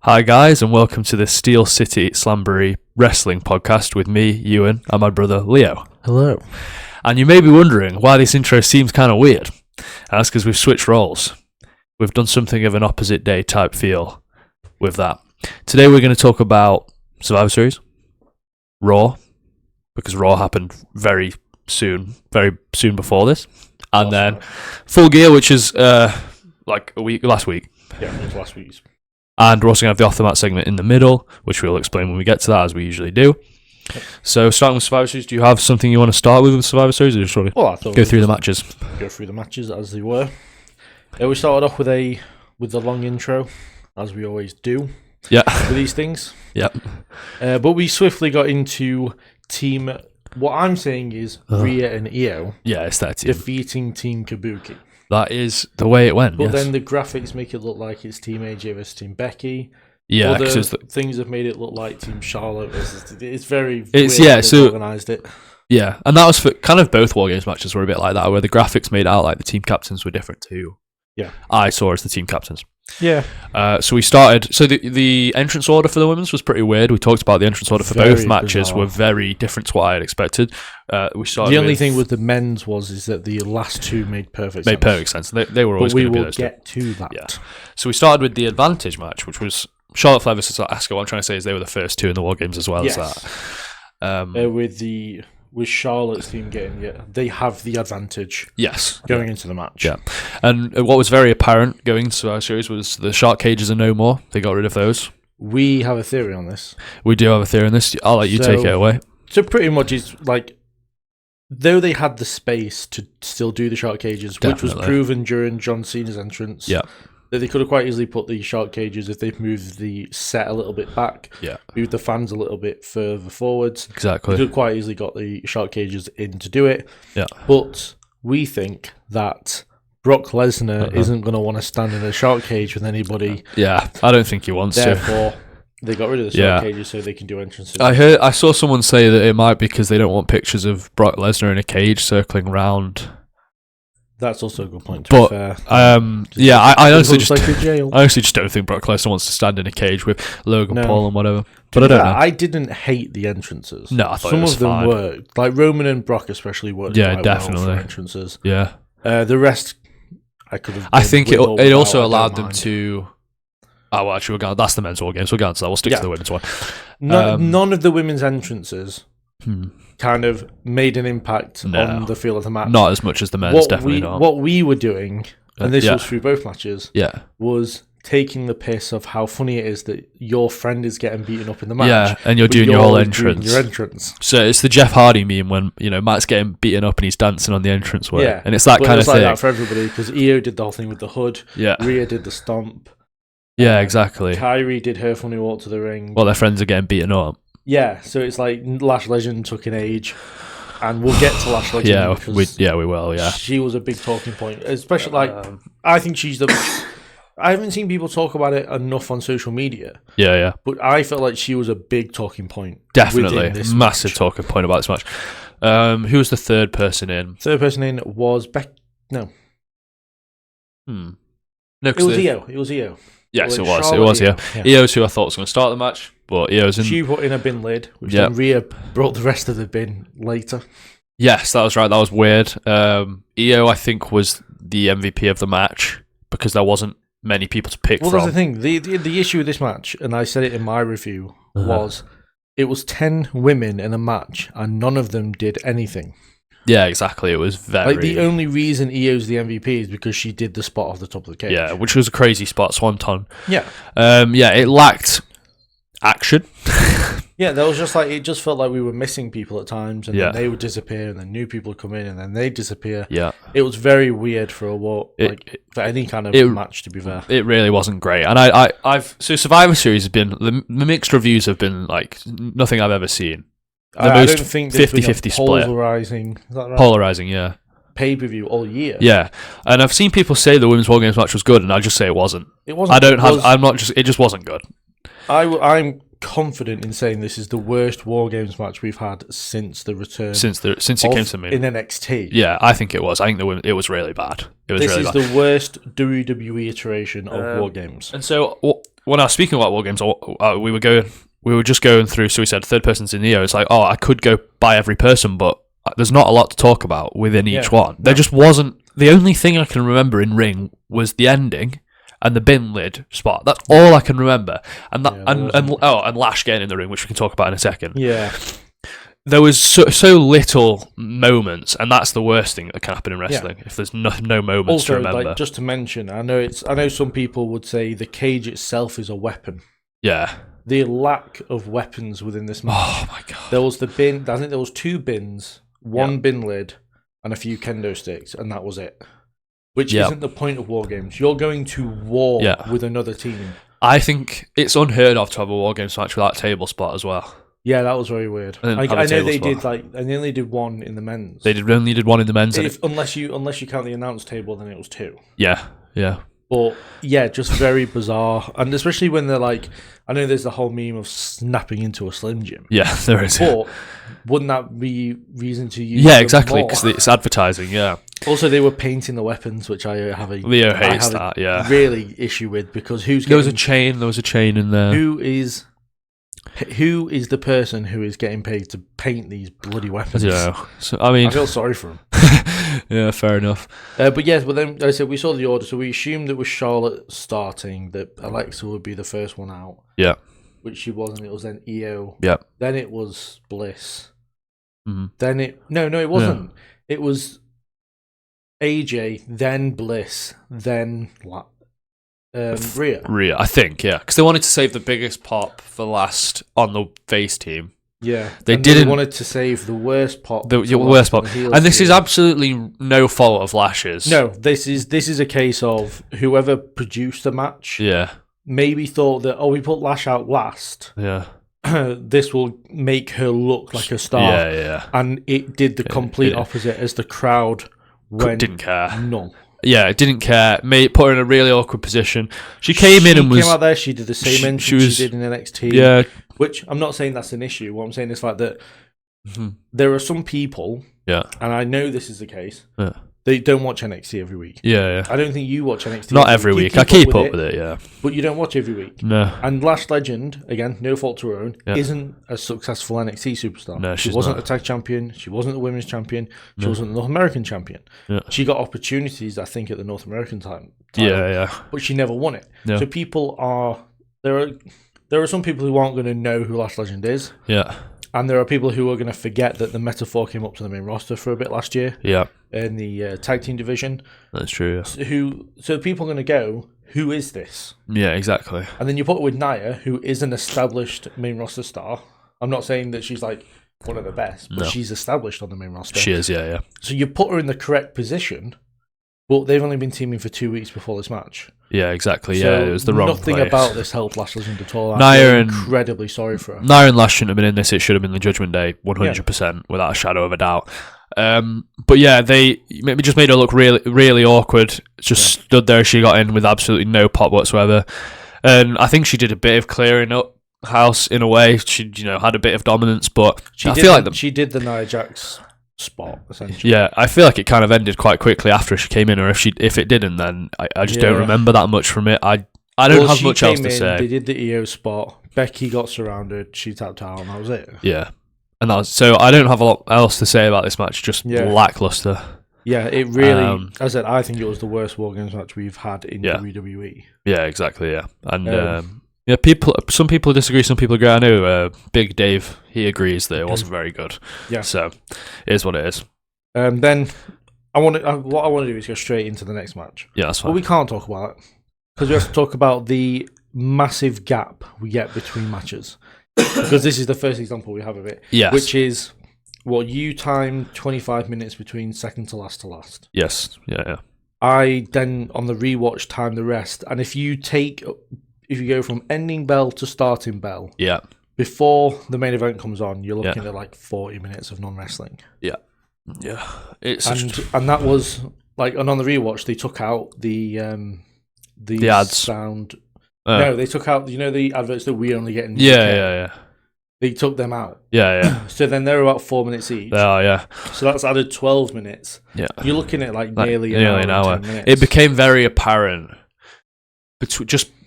Hi guys, and welcome to the Steel City Slamboree wrestling podcast with me, Ewan, and my brother Leo. Hello. And you may be wondering why this intro seems kind of weird. And that's because we've switched roles. We've done something of an opposite day type feel with that. Today we're going to talk about Survivor Series, Raw, because Raw happened very soon before this, and then Full Gear, which is last week. Yeah, it was last week's. And we're also going to have the off-the-mat segment in the middle, which we'll explain when we get to that, as we usually do. Yep. So, starting with Survivor Series, do you have something you want to start with Survivor Series, or just sort of go through the matches? Go through the matches as they were. We started off with the long intro, as we always do. Yeah. With these things. Yep. But we swiftly got into team. What I'm saying is Rhea and Io. Yeah, it's that team defeating Team Kabuki. That is the way it went. But yes. then the graphics make it look like it's Team AJ versus Team Becky. Yeah, other things have made it look like Team Charlotte versus. It's very. It's weird yeah. So organized it. Yeah, and that was for kind of both War Games matches were a bit like that, where the graphics made out like the team captains were different too. Yeah, I saw as the team captains. Yeah. So we started. So the entrance order for the women's was pretty weird. We talked about the entrance order for both matches were very different to what I had expected. We started. The only thing with the men's is that the last two made perfect sense. They were always going to be those. But we will get to that. Yeah. So we started with the advantage match, which was Charlotte Flair versus Asuka. What I'm trying to say is they were the first two in the War Games as well as that. With Charlotte's team they have the advantage. Yes, going into the match. Yeah, and what was very apparent going into our series was the shark cages are no more. They got rid of those. We have a theory on this. We do have a theory on this. I'll let you take it away. So pretty much, it's like though they had the space to still do the shark cages, which was proven during John Cena's entrance. Yeah. That they could have quite easily put the shark cages if they've moved the set a little bit back, moved the fans a little bit further forwards. Exactly. They could have quite easily got the shark cages in to do it. Yeah. But we think that Brock Lesnar isn't going to want to stand in a shark cage with anybody. Yeah, I don't think he wants to. Therefore, they got rid of the shark cages so they can do entrances. I saw someone say that it might be because they don't want pictures of Brock Lesnar in a cage circling around. That's also a good point. But I honestly just don't think Brock Lesnar wants to stand in a cage with Logan Paul and whatever. But I don't know. I didn't hate the entrances. No, I thought some it was of them fine. worked. Like Roman and Brock especially worked. Yeah, definitely. Well for entrances. Yeah. The rest, I could have. I think it also allowed them to. Oh, well, actually, that's the men's War Games. We'll go on to that. We'll stick to the women's one. None of the women's entrances kind of made an impact on the feel of the match. Not as much as the men's, definitely not. What we were doing, and this was through both matches, was taking the piss of how funny it is that your friend is getting beaten up in the match. Yeah, and you're doing your whole entrance. Your entrance. So it's the Jeff Hardy meme when, Matt's getting beaten up and he's dancing on the entrance way. Yeah. And it's that kind of thing. It was like that for everybody, because Io did the whole thing with the hood. Yeah. Rhea did the stomp. Yeah, exactly. Kyrie did her funny walk to the ring. Well, their friends are getting beaten up. Yeah, so it's like Lash Legend took an age, and we'll get to Lash Legend. we will. Yeah, she was a big talking point, especially I think she's the. I haven't seen people talk about it enough on social media. Yeah. But I felt like she was a big talking point. Definitely, massive talking point about this match. Who was the third person in? Third person in was No, it was Io. It was Io. Yes, it was. Yeah. Io's who I thought was going to start the match, but Io's in. She put in a bin lid, which then Rhea brought the rest of the bin later. Yes, that was right. That was weird. Io, I think, was the MVP of the match because there wasn't many people to pick from. Well, that's the thing. The issue with this match, and I said it in my review, was it was 10 women in a match, and none of them did anything. Yeah, exactly. It was very... Like, the only reason Io's the MVP is because she did the spot off the top of the cage. Yeah, which was a crazy spot, Swanton. Yeah. It lacked action. Yeah, that was just like... It just felt like we were missing people at times, and then they would disappear, and then new people would come in, and then they'd disappear. Yeah. It was very weird for for any kind of match, to be fair. It really wasn't great. And So Survivor Series has been... The mixed reviews have been, like, nothing I've ever seen. I don't think 50-50 split. Polarizing. Is that right? Polarizing, yeah. Pay-per-view all year. Yeah. And I've seen people say the Women's War Games match was good, and I just say it wasn't. It wasn't. It just wasn't good. I'm confident in saying this is the worst War Games match we've had since the return. Since it came to me in NXT. Yeah, I think it was. I think it was really bad. This is the worst WWE iteration of War Games. And so when I was speaking about War Games, we were just going through. So we said third person's in Neo. It's like, oh, I could go by every person, but there's not a lot to talk about within each one. There just wasn't. The only thing I can remember in ring was the ending and the bin lid spot. That's all I can remember. And and Lash getting in the ring, which we can talk about in a second. Yeah. There was so little moments, and that's the worst thing that can happen in wrestling. If there's no moments also, to remember. Like, just to mention, I know some people would say the cage itself is a weapon. Yeah. The lack of weapons within this match. Oh my god. There was the bin. I think there was 2 bins, one bin lid, and a few kendo sticks, and that was it. Which isn't the point of War Games. You're going to war with another team. I think it's unheard of to have a War Games match without a table spot as well. Yeah, that was very weird. I know they did and they only did one in the men's. They only did one in the men's. Unless you count the announce table, then it was 2. Yeah. But yeah, just very bizarre, and especially when they're like, I know there's the whole meme of snapping into a Slim Jim. Yeah, there is. But wouldn't that be reason to use? Yeah, exactly, because it's advertising. Yeah. Also, they were painting the weapons, which Leo hates that. Yeah. Really issue with, because there was a chain in there. Who is the person who is getting paid to paint these bloody weapons? Yeah. So I feel sorry for him. Yeah, fair enough. But yes, but then I said we saw the order, so we assumed it was Charlotte starting, that Alexa would be the first one out. Yeah. Which she wasn't. It was then Io. Yeah. Then it was Bliss. Mm-hmm. Then it wasn't. Yeah. It was AJ, then Bliss, then Rhea. Rhea, I think, yeah, because they wanted to save the biggest pop for last on the face team. Yeah, they wanted to save the worst pop. The worst pop, and this is absolutely no fault of Lash's. No, this is a case of whoever produced the match. Yeah, maybe thought that we put Lash out last. Yeah, this will make her look like a star. Yeah. And it did the complete opposite, as the crowd didn't care. No. Yeah, it didn't care. Put her in a really awkward position. She came out there. She did the same entrance she did in NXT. Yeah, which I'm not saying that's an issue. What I'm saying is like that. Mm-hmm. There are some people. Yeah, and I know this is the case. Yeah. They don't watch NXT every week. Yeah. I don't think you watch NXT. Not every week. I keep up with it, yeah. But you don't watch every week. No. And Lash Legend, again, no fault to her own, isn't a successful NXT superstar. No, she wasn't a tag champion. She wasn't the women's champion. She wasn't the North American champion. Yeah. She got opportunities, I think, at the North American title. Yeah. But she never won it. Yeah. So people are... There are some people who aren't going to know who Lash Legend is. Yeah. And there are people who are going to forget that the Metaphor came up to the main roster for a bit last year. Yeah. In the tag team division. That's true, yeah. So people are going to go, who is this? Yeah, exactly. And then you put it with Nia, who is an established main roster star. I'm not saying that she's like one of the best, but she's established on the main roster. She is, yeah. So you put her in the correct position, but they've only been teaming for 2 weeks before this match. Yeah, exactly. So it was the wrong nothing place. about this helped Lash Legend at all. I'm incredibly sorry for her. Nia and Lash shouldn't have been in this. It should have been the Judgment Day, 100%, without a shadow of a doubt. But yeah, they just made her look really, really awkward. Just stood there. She got in with absolutely no pop whatsoever. And I think she did a bit of clearing up house in a way. She, had a bit of dominance, but she did the Nia Jax spot essentially. Yeah, I feel like it kind of ended quite quickly after she came in, or if it didn't, then I just don't remember that much from it. I don't have much else to say. They did the EO spot. Becky got surrounded. She tapped out, and that was it. Yeah, and that was so. I don't have a lot else to say about this match. Just lackluster. Yeah, it really. As I said, I think it was the worst War Games match we've had in WWE. Yeah, exactly. Yeah, and some people disagree, some people agree. I know Big Dave, he agrees that it wasn't very good. Yeah, so it is what it is. Then what I want to do is go straight into the next match. Yeah, that's fine. But we can't talk about it because we have to talk about the massive gap we get between matches. Because this is the first example we have of it. Yes. Which is you time 25 minutes between second to last. Yes. Yeah. I then on the rewatch time the rest, and if you go from ending bell to starting bell, before the main event comes on, you're looking at like 40 minutes of non-wrestling. Yeah. And that was like, and on the rewatch they took out the ads sound. No, they took out, the adverts that we only get in the UK. They took them out. Yeah. So then they're about 4 minutes each. Oh, yeah. So that's added 12 minutes. Yeah. You're looking at nearly an hour. 10 minutes. It became very apparent.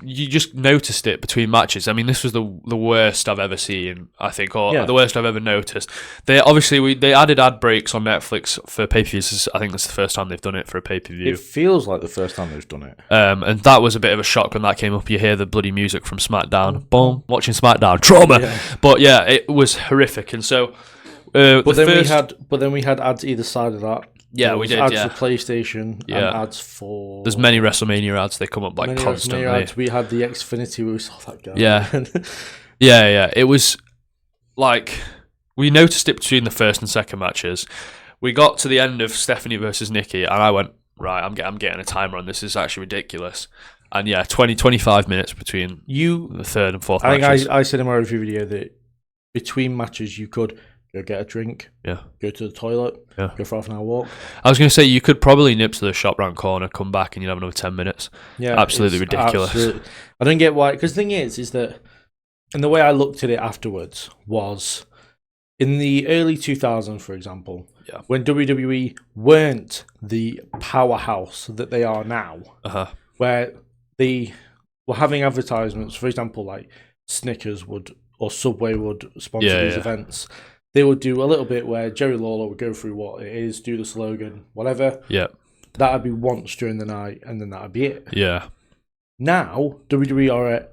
You just noticed it between matches. I mean, this was the worst I've ever seen, I think, or the worst I've ever noticed. They added ad breaks on Netflix for pay-per-views. I think that's the first time they've done it for a pay-per-view. It feels like the first time they've done it. And that was a bit of a shock when that came up. You hear the bloody music from SmackDown. Boom, watching SmackDown, trauma. Yeah. But yeah, it was horrific. And so, then we had ads either side of that. Yeah, we did. Ads for PlayStation and ads for. There's many WrestleMania ads. They come up constantly. Ads. We had the Xfinity where we saw that guy. Yeah, yeah. It was we noticed it between the first and second matches. We got to the end of Stephanie versus Nikki, and I went, right, I'm getting a timer on this. This is actually ridiculous. And 25 minutes between the third and fourth matches. I said in my review video that between matches you could go get a drink, go to the toilet, go for half an hour walk. I was going to say, you could probably nip to the shop round corner, come back, and you'd have another 10 minutes. Yeah, absolutely ridiculous. I don't get why, because the thing is that, and the way I looked at it afterwards was, in the early 2000s, for example, when WWE weren't the powerhouse that they are now, where they were having advertisements, for example, like Snickers or Subway would sponsor these events. They would do a little bit where Jerry Lawler would go through what it is, do the slogan, whatever. Yeah. That'd be once during the night, and then that'd be it. Yeah. Now, WWE are a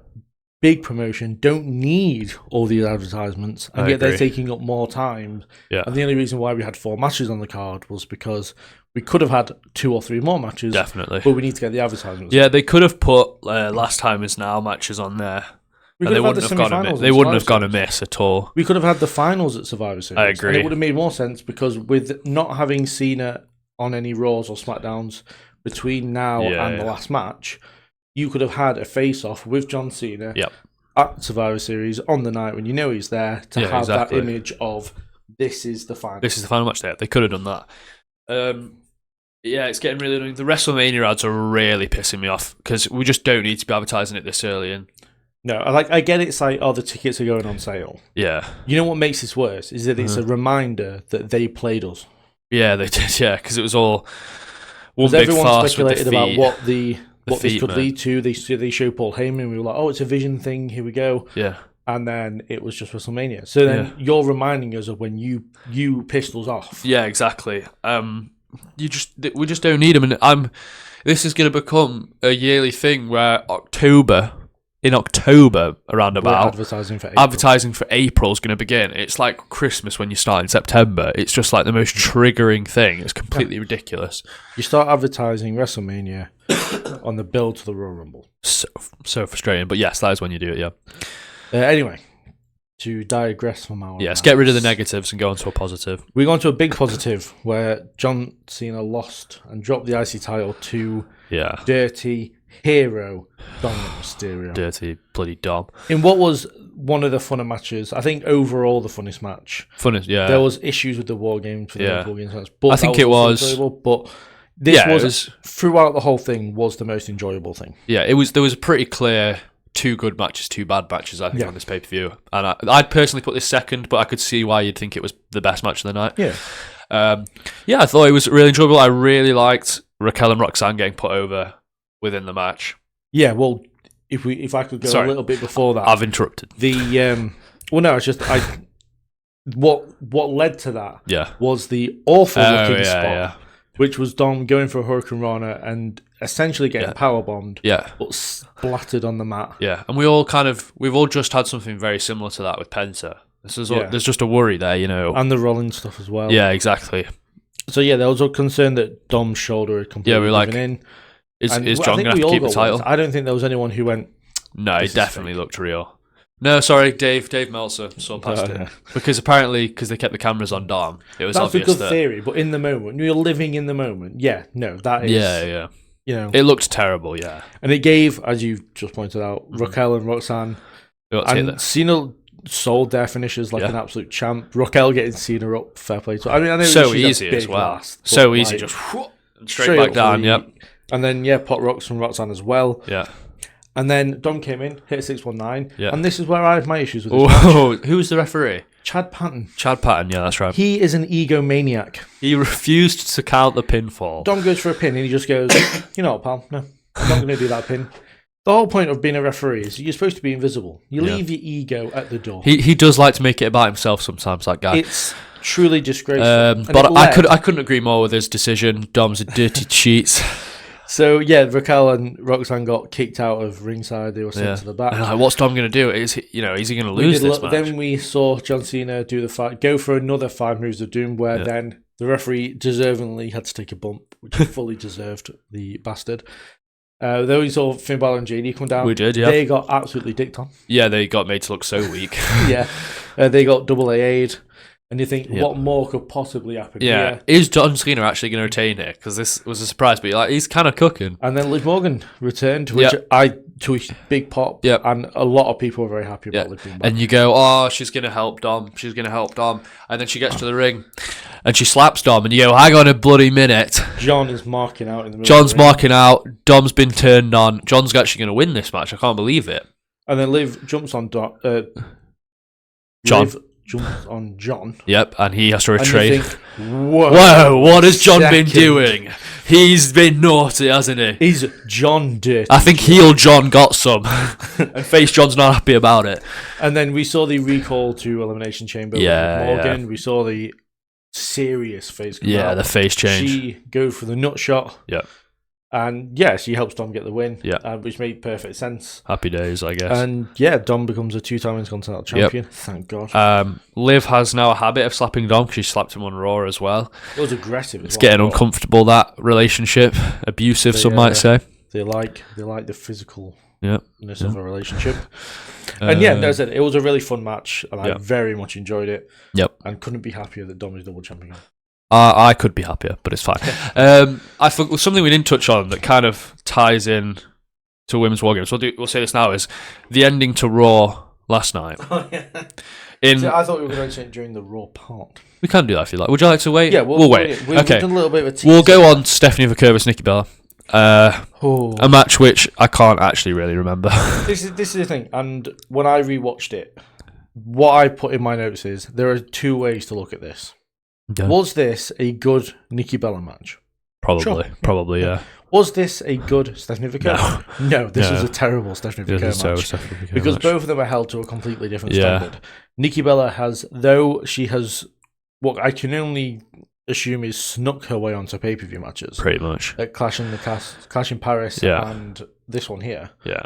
big promotion, don't need all these advertisements, and yet they're taking up more time. Yeah. And the only reason why we had 4 matches on the card was because we could have had 2 or 3 more matches. Definitely. But we need to get the advertisements. Yeah, they could have put Last Time Is Now matches on there. They wouldn't have gone amiss at all. We could have had the finals at Survivor Series. I agree. And it would have made more sense because with not having Cena on any Raws or SmackDowns between now and the last match, you could have had a face-off with John Cena at Survivor Series on the night when you know he's there to have that image of this is the final. This is the final match there. They could have done that. It's getting really annoying. The WrestleMania ads are really pissing me off because we just don't need to be advertising it this early in. No, I get it's like, the tickets are going on sale. Yeah. You know what makes this worse is that it's a reminder that they played us. Yeah, they did, because it was all one big everyone farce speculated with the about what this could man. lead to. They show Paul Heyman, we were like, it's a vision thing, here we go. Yeah. And then it was just WrestleMania. So then you're reminding us of when you pissed us off. Yeah, exactly. We just don't need them. And this is going to become a yearly thing where in October, around about, advertising for April is going to begin. It's like Christmas when you start in September. It's just like the most triggering thing. It's completely ridiculous. You start advertising WrestleMania on the build to the Royal Rumble. So frustrating. But yes, that is when you do it, anyway, to digress from our... Yes, get rid of the negatives and go on to a positive. We go on to a big positive where John Cena lost and dropped the IC title to Dirty Hero Dominic Mysterio. Dirty bloody Dom. In what was one of the funner matches, I think overall the funnest match. Funnest, yeah. There was issues with the War Games for the War Games match, but I think it was enjoyable, but this was throughout the whole thing was the most enjoyable thing. Yeah, it was. There was a pretty clear 2 good matches, 2 bad matches, I think, on this pay-per-view. And I'd personally put this second, but I could see why you'd think it was the best match of the night. Yeah. I thought it was really enjoyable. I really liked Raquel and Roxanne getting put over within the match. Yeah, well, if I could go a little bit before that. I've interrupted. It's just what led to that was the awful looking spot, which was Dom going for a Hurricane Rana and essentially getting powerbombed, but splattered on the mat. Yeah, and we've all just had something very similar to that with Penta. There's just a worry there, and the rolling stuff as well. Yeah, exactly. So there was a concern that Dom's shoulder had completely given in. Is John going to have to keep the title? I don't think there was anyone who went... No, it definitely looked real. No, sorry, Dave Meltzer saw past it. Because they kept the cameras on Dom. It was obvious that's a good theory, but in the moment, when you're living in the moment, that is... Yeah. It looked terrible, yeah. And it gave, as you just pointed out, Raquel and Roxanne... And Cena sold their finishes like an absolute champ. Raquel getting Cena up, fair play to her. I know so easy as well. So easy, just straight back down, and then pot rocks from Roxanne as well. Yeah. And then Dom came in, hit a 619. Yeah. And this is where I have my issues with this match. Who was the referee? Chad Patton. Chad Patton, yeah, that's right. He is an egomaniac. He refused to count the pinfall. Dom goes for a pin and he just goes, you know what, pal? No, I'm not going to do that pin. The whole point of being a referee is you're supposed to be invisible. You leave your ego at the door. He does like to make it about himself sometimes, that guy. It's truly disgraceful. But I couldn't agree more with his decision. Dom's a dirty cheat. So, yeah, Raquel and Roxanne got kicked out of ringside. They were sent to the back. And like, what's Dom going to do? Is he going to lose this match? Then we saw John Cena do the fight, go for another 5 moves of doom, where then the referee deservingly had to take a bump, which he fully deserved, the bastard. Then we saw Finn Balor and JD come down. We did, yeah. They got absolutely dicked on. Yeah, they got made to look so weak. Yeah. They got double AA'd. And you think, what more could possibly happen? Yeah. Is John Cena actually going to retain it? Because this was a surprise, but he's kind of cooking. And then Liv Morgan returned, which to a big pop. Yep. And a lot of people were very happy about Liv being back. And you go, oh, she's going to help Dom. She's going to help Dom. And then she gets to the ring and she slaps Dom. And you go, hang on a bloody minute. John is marking out in the middle. John's marking out. Dom's been turned on. John's actually going to win this match. I can't believe it. And then Liv jumps on John. Jumps on John. Yep, and he has to retreat. And you think, whoa, what has John been doing? He's been naughty, hasn't he? He's John dirty. I think heel John got some. And face John's not happy about it. And then we saw the recall to Elimination Chamber with Morgan. Yeah. We saw the serious face come out. The face change. She goes for the nut shot. Yep. And she helps Dom get the win, which made perfect sense. Happy days, I guess. And Dom becomes a 2-time Intercontinental Champion. Yep. Thank God. Liv has now a habit of slapping Dom because she slapped him on Raw as well. It was aggressive. It's getting uncomfortable, that relationship. Abusive, some might say. They like the physicalness of a relationship. And that's it. It was a really fun match, and I very much enjoyed it. Yep. And couldn't be happier that Dom is double champion. I could be happier, but it's fine. I think something we didn't touch on that kind of ties in to Women's War Games. We'll say this now is the ending to Raw last night. Oh, yeah. I thought we were going to mention it during the Raw part. We can do that if you like. Would you like to wait? Yeah, we'll wait. We've done a little bit of a teaser. We'll go on Stephanie Vaqueros, Nikki Bella. A match which I can't actually really remember. This is the thing, and when I rewatched it, what I put in my notes is there are 2 ways to look at this. Yeah. Was this a good Nikki Bella match? Probably, yeah. Was this a good Stephanie Vaquero? No, this was a terrible Stephanie Vaquero match. Because both of them are held to a completely different standard. Nikki Bella has, though she has, what I can only assume is snuck her way onto pay-per-view matches. Pretty much. At Clash in Paris and this one here. Yeah.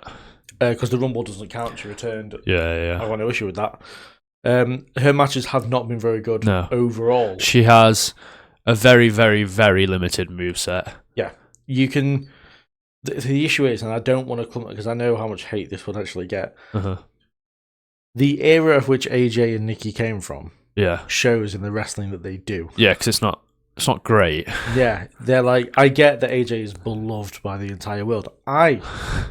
Because the Rumble doesn't count, she returned. Yeah. I want no issue with that. Her matches have not been very good overall. She has a very, very, very limited moveset. Yeah. You can... The issue is, and I don't want to come... because I know how much hate this would actually get. The era of which AJ and Nikki came from shows in the wrestling that they do. Yeah, because it's not great. Yeah, they're like... I get that AJ is beloved by the entire world. I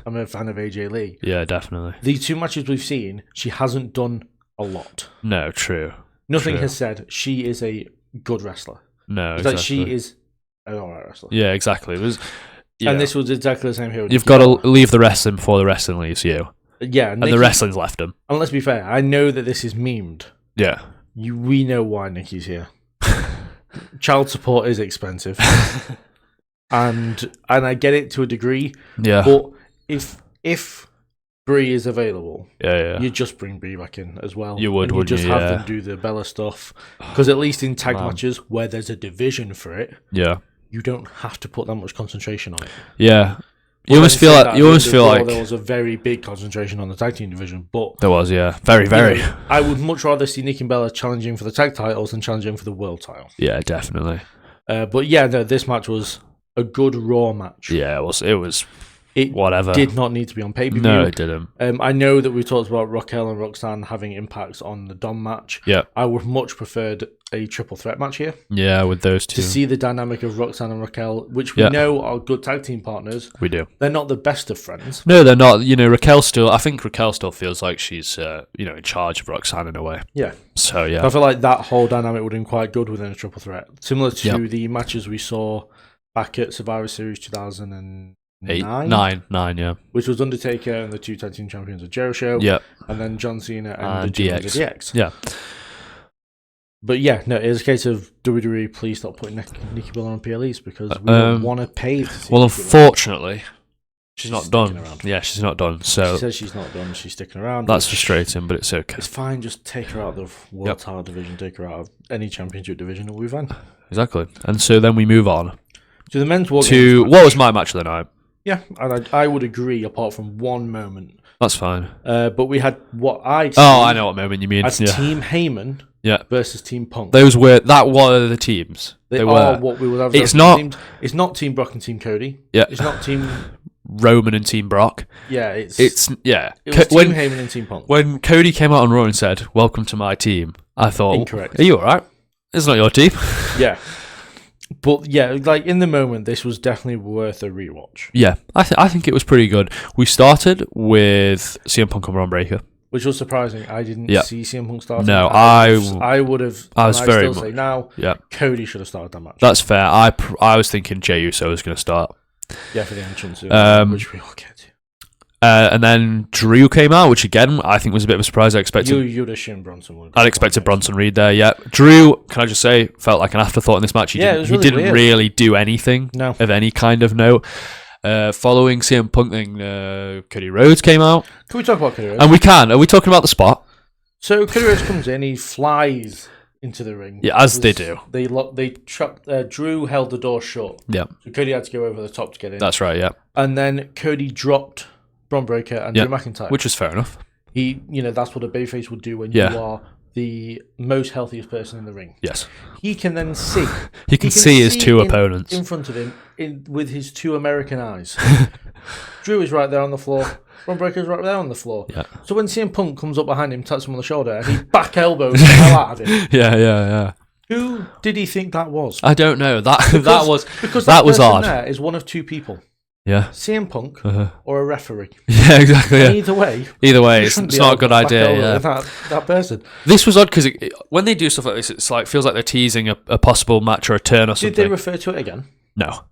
am a fan of AJ Lee. Yeah, definitely. The 2 matches we've seen, she hasn't done a lot. No, true. Nothing has said she is a good wrestler. No, it's exactly. like she is an alright wrestler. Yeah, exactly. And this was exactly the same here. You've got to leave the wrestling before the wrestling leaves you. Yeah, and the wrestling's left them. And let's be fair, I know that this is memed. Yeah. We know why Nikki's here. Child support is expensive. and I get it to a degree. Yeah. But if Brie is available, you just bring Brie back in as well. You would, just have them do the Bella stuff. Because at least in tag matches where there's a division for it, you don't have to put that much concentration on it. Yeah. You almost feel like there was a very big concentration on the tag team division, but there was, very, very. I would much rather see Nikki and Bella challenging for the tag titles than challenging for the world title. Yeah, definitely. But this match was a good Raw match. Yeah, it was. It whatever did not need to be on pay-per-view. No, it didn't. I know that we talked about Raquel and Roxanne having impacts on the Dom match. Yeah. I would much preferred a triple threat match here. Yeah, with those two. To see the dynamic of Roxanne and Raquel, which we know are good tag team partners. We do. They're not the best of friends. No, they're not. I think Raquel still feels like she's, in charge of Roxanne in a way. Yeah. So, yeah. I feel like that whole dynamic would have been quite good within a triple threat. Similar to the matches we saw back at Survivor Series 2000 and Nine, yeah. Which was Undertaker and the 2 tag team champions of Jericho. Yep. And then John Cena and the DX. Yeah. But yeah, no, it was a case of WWE, please stop putting Nikki Bella on PLEs because we don't want to pay to see Well, unfortunately, she's not done. Around. Yeah, she's not done. So she says she's not done. She's sticking around. That's frustrating, but it's okay. It's fine. Just take her out of the World Title division. Take her out of any championship division, and we're fine. Exactly. And so then we move on to the men's war. To what was my match of the night? Yeah, and I would agree, apart from one moment. That's fine. But we had what I. Oh, I know what moment you mean. As Team Heyman. Yeah. Versus Team Punk. That were the teams. They were what we would have. It's not. It's not Team Brock and Team Cody. Yeah. It's not Team Roman and Team Brock. Yeah. It's yeah. It was Team Heyman and Team Punk. When Cody came out on Raw and said, "Welcome to my team," I thought, incorrect. Are you all right? It's not your team. Yeah. But yeah, like in the moment, this was definitely worth a rewatch. Yeah, I think it was pretty good. We started with CM Punk and Braun Breaker, which was surprising. I didn't see CM Punk start. No, I would have. I was very much. Say now, Cody should have started that match. That's fair. I was thinking Jey Uso was going to start. Yeah, for the entrance, which we all get to. And then Drew came out, which again I think was a bit of a surprise. I expected you'd assume Bronson would. I'd expected Bronson Reed there. Yeah, Drew. Can I just say, felt like an afterthought in this match. He didn't really do anything of any kind of note. Following CM Punk thing, Cody Rhodes came out. Can we talk about Cody Rhodes? And we can. Are we talking about the spot? So Cody Rhodes comes in, he flies into the ring. Yeah, as they do. They trapped. Drew held the door shut. Yeah. So Cody had to go over the top to get in. That's right. Yeah. And then Cody dropped Braun Breaker and Drew McIntyre, which was fair enough. That's what a babyface would do when you are the most healthiest person in the ring. Yes. He can then see. He can see his two opponents in front of him with his 2 American eyes. Drew is right there on the floor. Braun Breaker is right there on the floor. Yeah. So when CM Punk comes up behind him, taps him on the shoulder, and he back elbows the hell out of him. Yeah. Who did he think that was? I don't know. That was odd. There is one of 2 people. Yeah. CM Punk or a referee. Yeah, exactly. Yeah. Either way, it's not a good idea. Yeah. That person. This was odd because when they do stuff like this, it's like feels like they're teasing a possible match or a turn or something. Did they refer to it again? No.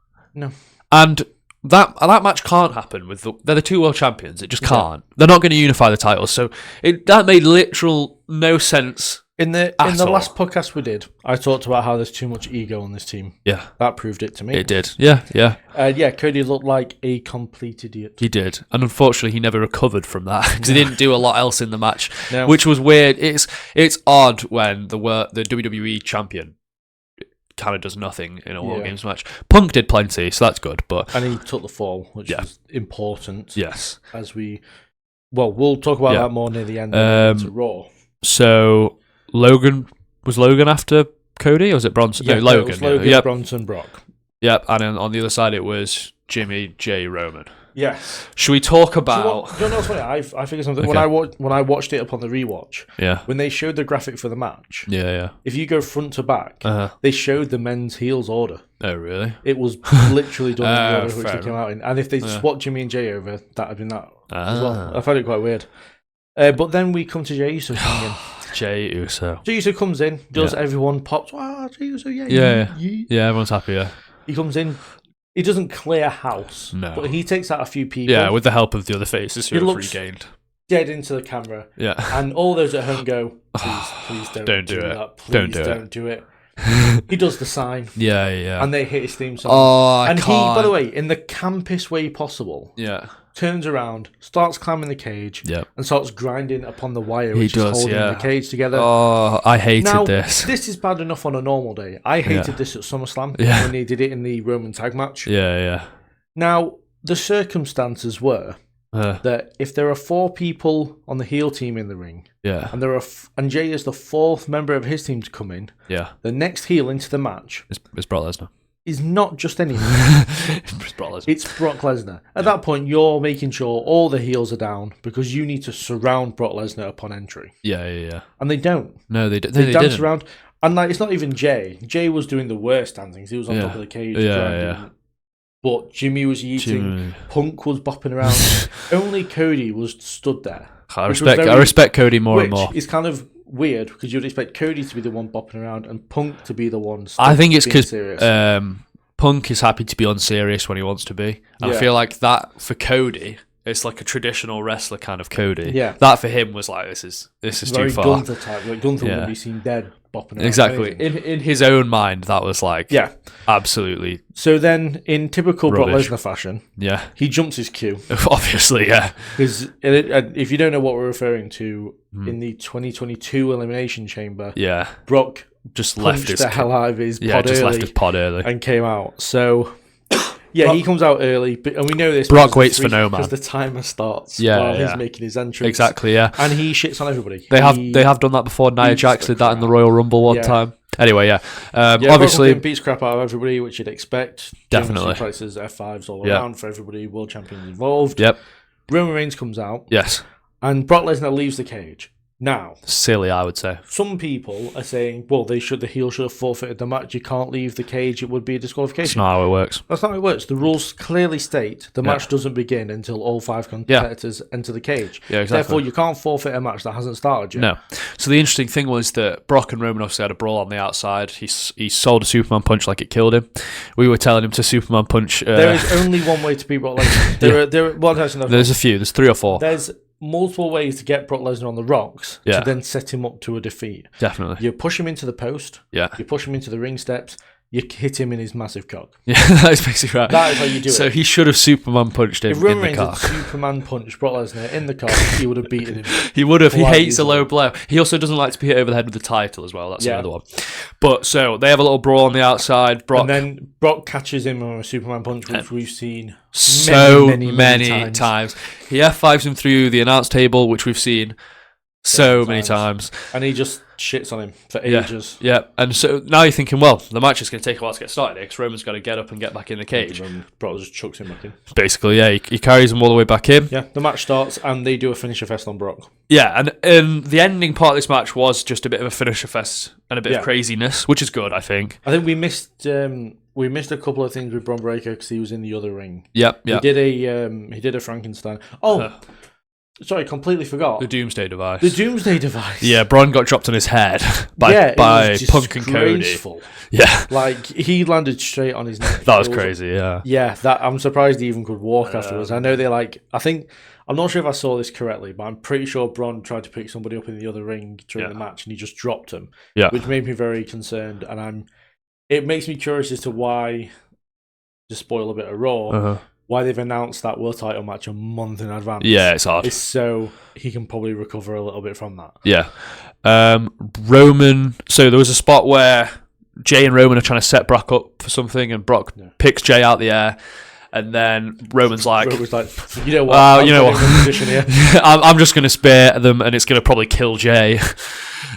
And that match can't happen they're the 2 world champions. It just can't. They're not going to unify the titles. So that made literal no sense. In the last podcast we did, I talked about how there's too much ego on this team. Yeah. That proved it to me. It did. Yeah. Cody looked like a complete idiot. He did. And unfortunately, he never recovered from that because he didn't do a lot else in the match, no. Which was weird. It's odd when the WWE champion kind of does nothing in a War Games match. Punk did plenty, so that's good. And he took the fall, which was important. Yes. We'll talk about that more near the end to Raw. So... Logan after Cody, or was it Bronson? Yeah, no, Logan. It was Logan, Bronson, Brock. Yep, and then on the other side it was Jimmy, Jey, Roman. Yes. Should we talk about? Do you know what's funny? I figured something when I watched it upon the rewatch. Yeah. When they showed the graphic for the match. Yeah. If you go front to back, they showed the men's heels order. Oh really? It was literally done in the order which they came out in, and if they swapped Jimmy and Jey over, that had been that as well. I found it quite weird. But then we come to Jey Uso singing. Jey Uso. Jey Uso comes in, does everyone pops? Wow, Jey Uso, yeah, everyone's happy. Yeah, he comes in. He doesn't clear house, but he takes out a few people. Yeah, with the help of the other faces who have regained. Dead into the camera. Yeah, and all those at home go, please don't do that. Please don't do it. He does the sign. Yeah. And they hit his theme song. Oh, he, by the way, in the campest way possible. Yeah. Turns around, starts climbing the cage, and starts grinding upon the wire, which is holding the cage together. Oh, I hated this. This is bad enough on a normal day. I hated this at SummerSlam when they did it in the Roman tag match. Yeah. Now, the circumstances were that if there are 4 people on the heel team in the ring, and and Jey is the 4th member of his team to come in, the next heel into the match is Brock Lesnar. Is not just anyone. It's Brock Lesnar. At that point, you're making sure all the heels are down because you need to surround Brock Lesnar upon entry. Yeah. And they don't. No, they dance didn't. around. And it's not even Jey. Jey was doing the worst dancings. He was on top of the cage. Yeah. But Jimmy was eating. Punk was bopping around. Only Cody was stood there. I respect Cody more and more. It's kind of weird because you'd expect Cody to be the one bopping around and Punk to be the one. I think it's because Punk is happy to be unserious when he wants to be. And I feel like that for Cody, it's like a traditional wrestler kind of Cody. Yeah. That for him was like, this is too far. Gunther type. Like Gunther wouldn't be seen dead bopping around. Exactly. In his own mind, that was like absolutely. So then, in typical Brock Lesnar fashion, he jumps his cue. Obviously, yeah. Because if you don't know what we're referring to, in the 2022 Elimination Chamber, Brock just left the hell out of his pod early and came out. So Brock, he comes out early, and we know this. Brock waits for no man because the timer starts while he's making his entrance. Exactly, yeah. And he shits on everybody. They have done that before. Nia Jax did that in the Royal Rumble one time. Anyway, obviously beats crap out of everybody, which you'd expect. Definitely. Prices F5s all around for everybody. World champions involved. Yep. Roman Reigns comes out. Yes. And Brock Lesnar leaves the cage. Now, silly, I would say. Some people are saying, well, the heel should have forfeited the match. You can't leave the cage. It would be a disqualification. That's not how it works. That's not how it works. The rules clearly state the match doesn't begin until all 5 competitors enter the cage. Yeah, exactly. Therefore, you can't forfeit a match that hasn't started yet. No. So the interesting thing was that Brock and Roman obviously had a brawl on the outside. He sold a Superman punch like it killed him. We were telling him to Superman punch. There is only one way to beat Brock Lesnar. There's a few. There's 3 or 4. There's multiple ways to get Brock Lesnar on the rocks to then set him up to a defeat. Definitely. You push him into the post. Yeah. You push him into the ring steps. You hit him in his massive cock. Yeah, that is basically right. That is how you do it. So he should have Superman punched him in the cock. If Superman punched Brock Lesnar in the cock, he would have beaten him. He would have. He hates a low blow. He also doesn't like to be hit over the head with the title as well. That's another one. But so they have a little brawl on the outside. And then Brock catches him on a Superman punch, which we've seen many times. He F5s him through the announce table, which we've seen so many times. And he just shits on him for ages. Yeah, and so now you're thinking, well, the match is going to take a while to get started because Roman's got to get up and get back in the cage. Brock just chucks him back in. Basically, yeah, he carries him all the way back in. Yeah, the match starts and they do a finisher fest on Brock. Yeah, and the ending part of this match was just a bit of a finisher fest and a bit of craziness, which is good, I think. I think we missed a couple of things with Bron Breakker because he was in the other ring. Yep. He did a Frankenstein. Sorry, completely forgot. The Doomsday Device. Yeah, Bron got dropped on his head by Punk and Cody. Yeah. Like, he landed straight on his neck. That was crazy, yeah. Yeah, I'm surprised he even could walk afterwards. I know I'm not sure if I saw this correctly, but I'm pretty sure Bron tried to pick somebody up in the other ring during the match and he just dropped him. Yeah. Which made me very concerned, and it makes me curious as to why, to spoil a bit of Raw, why they've announced that world title match a month in advance. Yeah, it's hard. It's so he can probably recover a little bit from that. Yeah. Roman... So there was a spot where Jey and Roman are trying to set Brock up for something, and Brock picks Jey out the air, and then Roman's like, you know what? I'm just going to spare them, and it's going to probably kill Jey.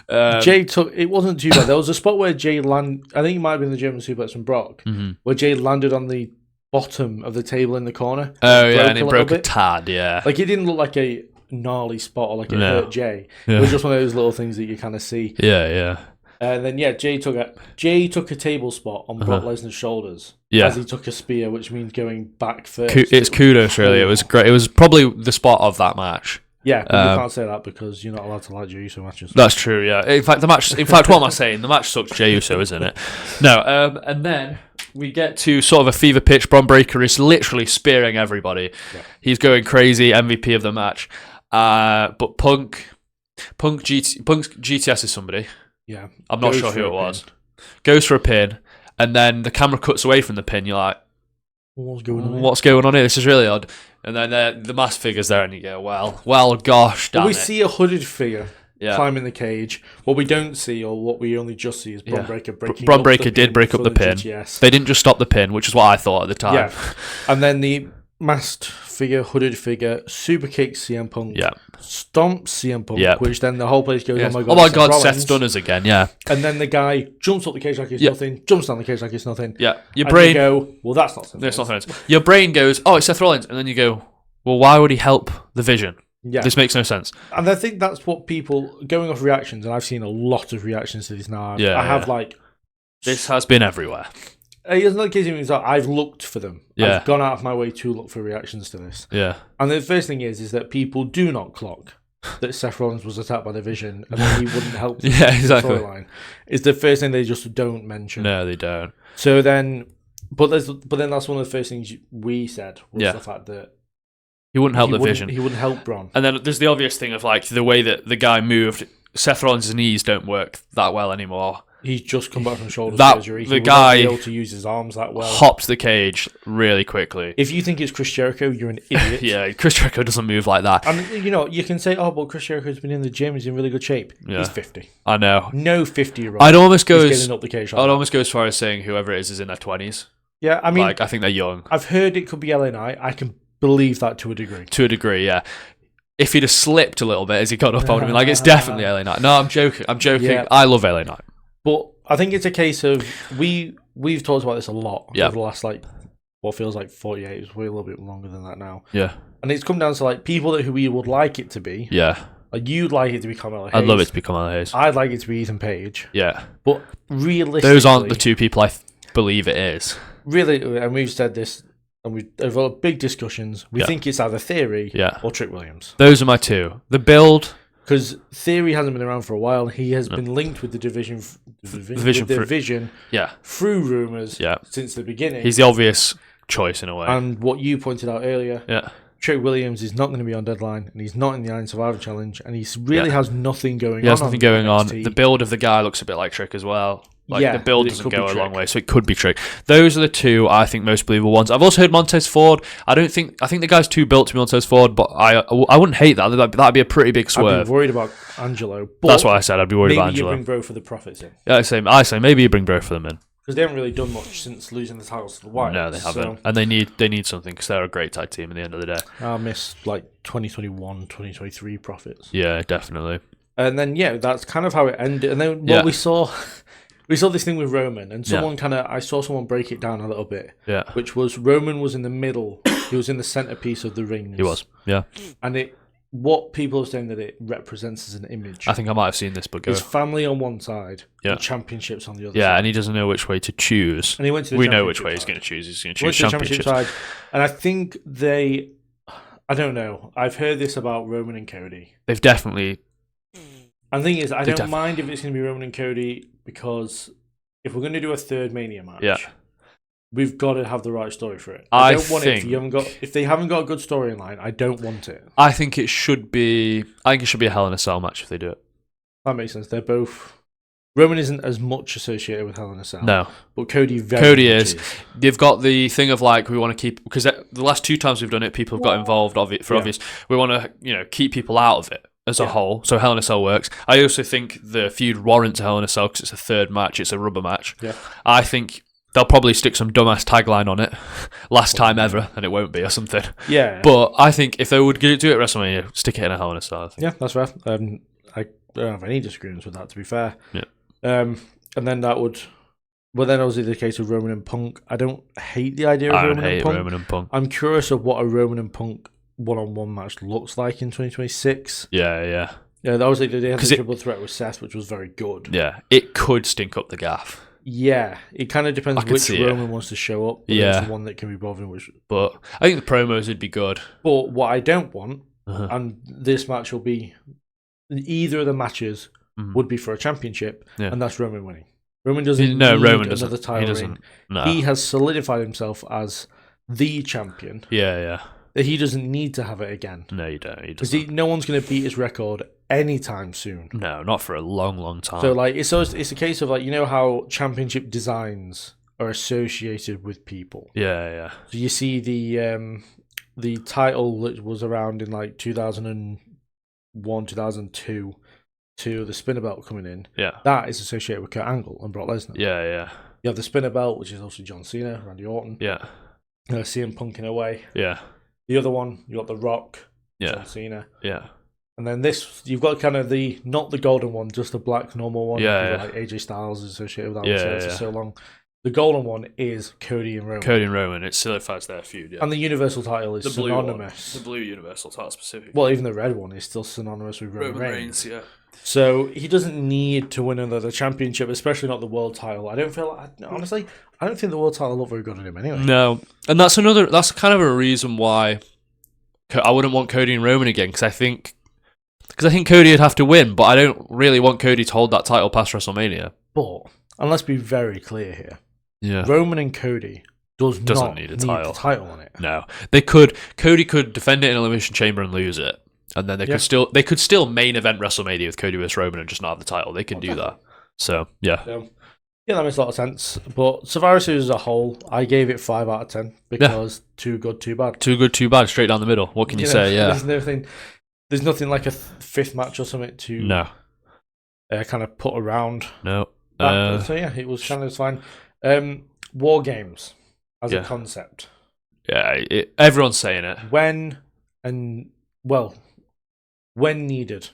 Jey took... It wasn't too bad. There was a spot where Jey landed... I think it might have been the German suplex from Brock, where Jey landed on the bottom of the table in the corner. And it broke a tad, yeah. Like, it didn't look like a gnarly spot or like it hurt Jey. Yeah. It was just one of those little things that you kind of see. Yeah. And then, Jey took a table spot on Brock Lesnar's shoulders as he took a spear, which means going back first. It's kudos, really. It was great. It was probably the spot of that match. Yeah, but you can't say that because you're not allowed to like Jey Uso matches. That's true, yeah. In fact, what am I saying? The match sucks Jey Uso, isn't it? No, and then we get to sort of a fever pitch. Bron Breakker is literally spearing everybody. Yeah. He's going crazy, MVP of the match. But Punk's GTS is somebody. Yeah. I'm not sure who it was. Goes for a pin, and then the camera cuts away from the pin. You're like, what's going on here? This is really odd. And then the masked figure's there, and you go, well, gosh, damn it. We see a hooded figure climbing the cage. What we don't see, or what we only just see, is Bron Breakker breaking Bron Breakker did break up the pin. GTS. They didn't just stop the pin, which is what I thought at the time. Yeah. And then the masked figure, hooded figure, super kicks CM Punk, stomps CM Punk, which then the whole place goes, oh my god, Seth's done us again, And then the guy jumps up the cage like it's nothing, jumps down the cage like it's nothing. Yeah. Your brain... you go, well, that's not something. It's not something. Your brain goes, oh, it's Seth Rollins, and then you go, well, why would he help the Vision? Yeah. This makes no sense. And I think that's what people, going off reactions, and I've seen a lot of reactions to this now. I have this has been everywhere. It's not the case of I've looked for them. I've gone out of my way to look for reactions to this. Yeah. And the first thing is that people do not clock that Seth Rollins was attacked by the Vision and that he wouldn't help the storyline. It's the first thing they just don't mention. No, they don't. So then But then that's one of the first things we said was the fact that he wouldn't help the vision. He wouldn't help Braun. And then there's the obvious thing of like the way that the guy moved. Seth Rollins' knees don't work that well anymore. He's just come back from shoulder surgery. The guy be able to use his arms that well. Hopped the cage really quickly. If you think it's Chris Jericho, you're an idiot. Yeah, Chris Jericho doesn't move like that. And you can say, "Oh, but Chris Jericho's been in the gym. He's in really good shape." Yeah. He's 50. I know. No 50-year-old. I'd almost go as far as saying whoever it is in their 20s. Yeah, I mean, I think they're young. I've heard it could be LA Knight. I can believe that to a degree. To a degree, yeah. If he'd have slipped a little bit as he got up, I would have been like, it's definitely LA Knight. No, I'm joking. Yeah. I love LA Knight. But I think it's a case of we've talked about this a lot over the last what feels like 48. It's way a little bit longer than that now. Yeah. And it's come down to people who we would like it to be. Yeah. You'd like it to be Carmelo Hayes. I'd love it to be Carmelo Hayes. I'd like it to be Ethan Page. Yeah. But realistically, those aren't the two people I believe it is. Really, and we've said this, and we've had big discussions. We think it's either Theory or Trick Williams. Those are my two. The build. Because Theory hasn't been around for a while. He has been linked with the division through rumours since the beginning. He's the obvious choice in a way. And what you pointed out earlier, Trick Williams is not going to be on Deadline, and he's not in the Iron Survivor Challenge, and he really has nothing going on. He has nothing going on. The build of the guy looks a bit like Trick as well. The build doesn't go a long way, so it could be Trick. Those are the two I think most believable ones. I've also heard Montez Ford. I think the guy's too built to be Montez Ford, but I wouldn't hate that. That'd be a pretty big swerve. I'd be worried about Angelo. But that's what I said. I'd be worried about Angelo. Maybe you bring Bro for the Profits in. Yeah, I say maybe you bring Bro for them in. Because they haven't really done much since losing the titles to the Wyatts. No, they haven't. And they need something because they're a great tag team at the end of the day. I miss 2021, 2023 Profits. Yeah, definitely. And then that's kind of how it ended. And then we saw this thing with Roman, and I saw someone break it down a little bit. Yeah. Which was Roman was in the middle. He was in the centerpiece of the ring. He was. Yeah. And what people are saying that it represents as an image. I think I might have seen this, but go. His family on one side, and championships on the other side. Yeah, and he doesn't know which way to choose. And he went to the We know which way he's going to choose. He's going to choose championship side. And I think I don't know. I've heard this about Roman and Cody. They've definitely... And the thing is, I don't mind if it's going to be Roman and Cody, because if we're going to do a third Mania match, we've got to have the right story for it. I don't want it if they haven't got a good storyline. I don't want it. I think it should be a Hell in a Cell match if they do it. That makes sense. They're both. Roman isn't as much associated with Hell in a Cell. No, but Cody is. They've got the thing of we want to keep, because the last two times we've done it, people have got involved for obvious. We want to keep people out of it as a whole, so Hell in a Cell works. I also think the feud warrants Hell in a Cell because it's a third match. It's a rubber match. Yeah, I think they'll probably stick some dumbass tagline on it, last time ever, and it won't be or something. Yeah. But I think if they would do it at WrestleMania, stick it in a Hell in a Cell. I think. Yeah, that's fair. I don't have any disagreements with that, to be fair. Yeah. And then that would... But then obviously the case of Roman and Punk. I don't hate the idea of Roman and Punk. I'm curious of what a Roman and Punk one-on-one match looks like in 2026. Yeah. Yeah, obviously they had the triple threat with Seth, which was very good. Yeah, it could stink up the gaff. Yeah, it kind of depends which Roman wants to show up. Yeah, the one that can be bothered. But I think the promos would be good. But what I don't want, and this match will be, either of the matches would be for a championship, and that's Roman winning. Roman doesn't need another title reign. No. He has solidified himself as the champion. Yeah. He doesn't need to have it again. No, you don't. Because no one's going to beat his record anytime soon. No, not for a long, long time. So it's a case of how championship designs are associated with people. Yeah. So you see the title that was around in 2001, 2002 to the spinner belt coming in. Yeah, that is associated with Kurt Angle and Brock Lesnar. Yeah. You have the spinner belt, which is also John Cena, Randy Orton. Yeah. CM Punk in a way. Yeah. The other one, you got The Rock, John Cena. Yeah. And then this, you've got kind of not the golden one, just the black normal one. Yeah. AJ Styles is associated with that for so long. The golden one is Cody and Roman. It solidifies their feud, yeah. And the Universal title is synonymous. The blue Universal title specifically. Well, even the red one is still synonymous with Roman Reigns. Yeah. So he doesn't need to win another championship, especially not the world title. I don't honestly, I don't think the world title looked very good on him anyway. No. And that's kind of a reason why I wouldn't want Cody and Roman again, because I think Cody would have to win, but I don't really want Cody to hold that title past WrestleMania. But, and let's be very clear here, yeah, Roman and Cody doesn't need a title on it. No, they could. Cody could defend it in Elimination Chamber and lose it, and then they could still main event WrestleMania with Cody vs Roman and just not have the title. They can do that. So yeah. Yeah, that makes a lot of sense. But Survivor Series as a whole, I gave it 5 out of 10 because too good, too bad. Too good, too bad. Straight down the middle. What can you say? Yeah. There's nothing like a fifth match or something to kind of put around. No. So yeah, it was kind of fine. War games as a concept. Yeah, everyone's saying it. When needed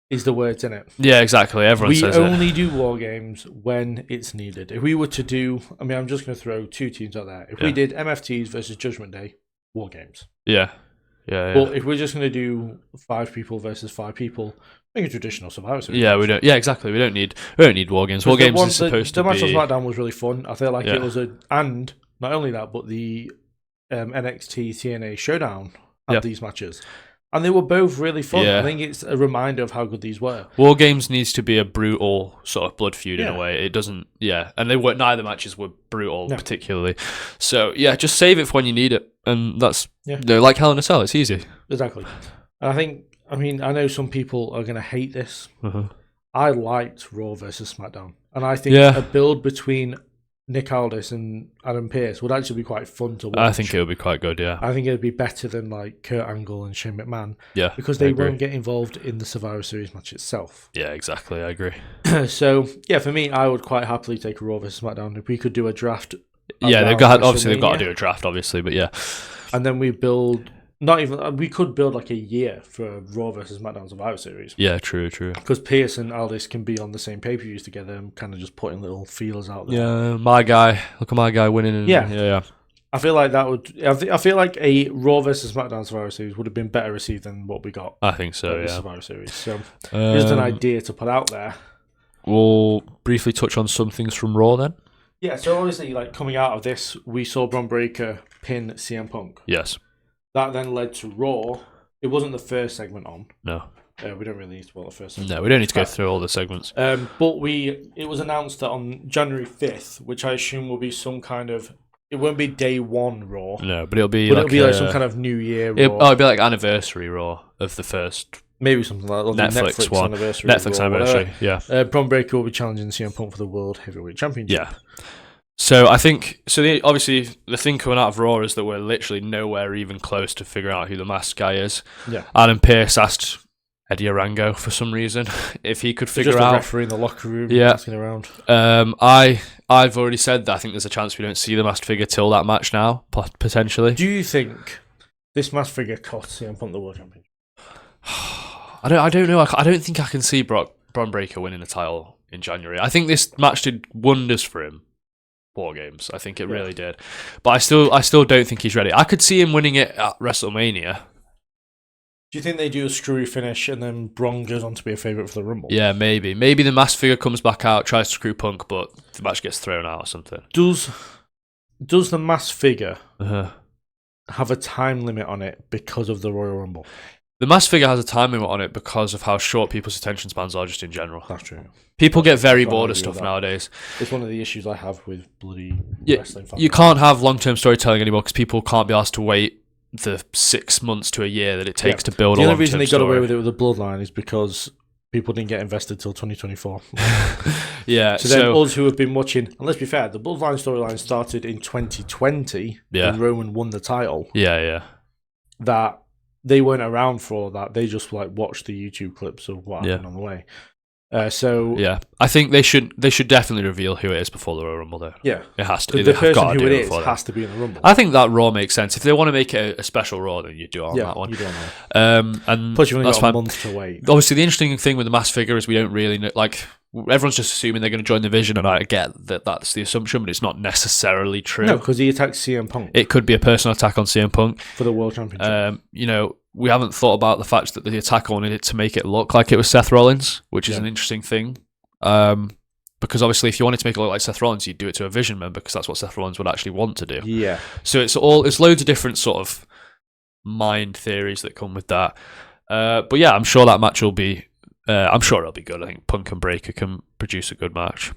is the words in it. Yeah, exactly. Everyone says it. We only do war games when it's needed. If we were to do, I'm just going to throw 2 teams out there. If we did MFTs versus Judgment Day, war games. Yeah. But if we're just going to do 5 people versus 5 people, make a traditional Survivor Series. Yeah, we don't. Yeah, exactly. We don't need war games. War games is supposed to be. The match on SmackDown was really fun. I feel like it was and not only that, but the NXT TNA Showdown had these matches. And they were both really fun. Yeah. I think it's a reminder of how good these were. War Games needs to be a brutal sort of blood feud in a way. It doesn't, and they weren't. Neither matches were brutal particularly. So just save it for when you need it, and that's like Hell in a Cell. It's easy. Exactly. And I know some people are going to hate this. I liked Raw versus SmackDown, and I think a build between Nick Aldis and Adam Pearce would actually be quite fun to watch. I think it would be quite good, I think it would be better than like Kurt Angle and Shane McMahon. Yeah. Because they won't get involved in the Survivor Series match itself. Yeah, exactly. I agree. So, for me, I would quite happily take a Raw vs SmackDown if we could do a draft. Yeah, they've got to do a draft, obviously, but yeah. And then we could build like a year for Raw vs SmackDown Survivor Series. Yeah, true. Because Pearce and Aldis can be on the same pay-per-views together and kind of just putting little feelers out there. Yeah, my guy. Look at my guy winning. Yeah. I feel like that would. I feel like a Raw vs SmackDown Survivor Series would have been better received than what we got. I think so. The Survivor Series. So just an idea to put out there. We'll briefly touch on some things from Raw then. Yeah. So obviously, like coming out of this, we saw Bron Breakker pin CM Punk. Yes. That then led to Raw. It wasn't the first segment on. No. We don't really need to spoil the first segment. No, we don't need to go through all the segments. But it was announced that on January 5th, which I assume will be some kind of... It won't be day 1 Raw. No, but it'll be like some kind of New Year Raw. It'll be like anniversary Raw of the first... Maybe something like that. Netflix one. Anniversary Netflix Raw, anniversary, yeah. Bron Breakker will be challenging CM Punk for the World Heavyweight Championship. Yeah. So I think obviously the thing coming out of Raw is that we're literally nowhere even close to figuring out who the masked guy is. Yeah. Adam Pearce asked Eddie Arango for some reason if he could figure out. Referee in the locker room. Yeah. Asking around. I've already said that I think there's a chance we don't see the masked figure till that match now, potentially. Do you think this masked figure cost CM Punk the World Championship? I don't know. I don't think I can see Bron Breakker winning the title in January. I think this match did wonders for him. War Games. I think it really did. But I still don't think he's ready. I could see him winning it at WrestleMania. Do you think they do a screwy finish and then Bron goes on to be a favourite for the Rumble? Yeah, maybe. Maybe the masked figure comes back out, tries to screw Punk, but the match gets thrown out or something. Does the masked figure have a time limit on it because of the Royal Rumble? The masked figure has a time limit on it because of how short people's attention spans are just in general. That's true. People get very bored of stuff nowadays. It's one of the issues I have with bloody wrestling fans. You can't have long-term storytelling anymore because people can't be asked to wait the 6 months to a year that it takes to build a long-term story. The only reason they got away with it with the Bloodline is because people didn't get invested till 2024. Yeah. So then us who have been watching, and let's be fair, the Bloodline storyline started in 2020 when Roman won the title. Yeah. That they weren't around for all that. They just watched the YouTube clips of what happened on the way. I think they should definitely reveal who it is before the Royal Rumble, though. Yeah, it has to. The person who it is has to be in the Rumble. I think that Raw makes sense. If they want to make it a special Raw, then you do it on that one. You do on that. And plus, you've only got a month to wait. Obviously, the interesting thing with the masked figure is we don't really know. Like, everyone's just assuming they're going to join the Vision, and I get that that's the assumption, but it's not necessarily true. No, because he attacks CM Punk. It could be a personal attack on CM Punk for the World Championship. We haven't thought about the fact that the attacker wanted it to make it look like it was Seth Rollins, which is an interesting thing. Because obviously, if you wanted to make it look like Seth Rollins, you'd do it to a Vision member because that's what Seth Rollins would actually want to do. Yeah. So it's loads of different sort of mind theories that come with that. But yeah, I'm sure that match will be. I'm sure it'll be good. I think Punk and Breakker can produce a good match.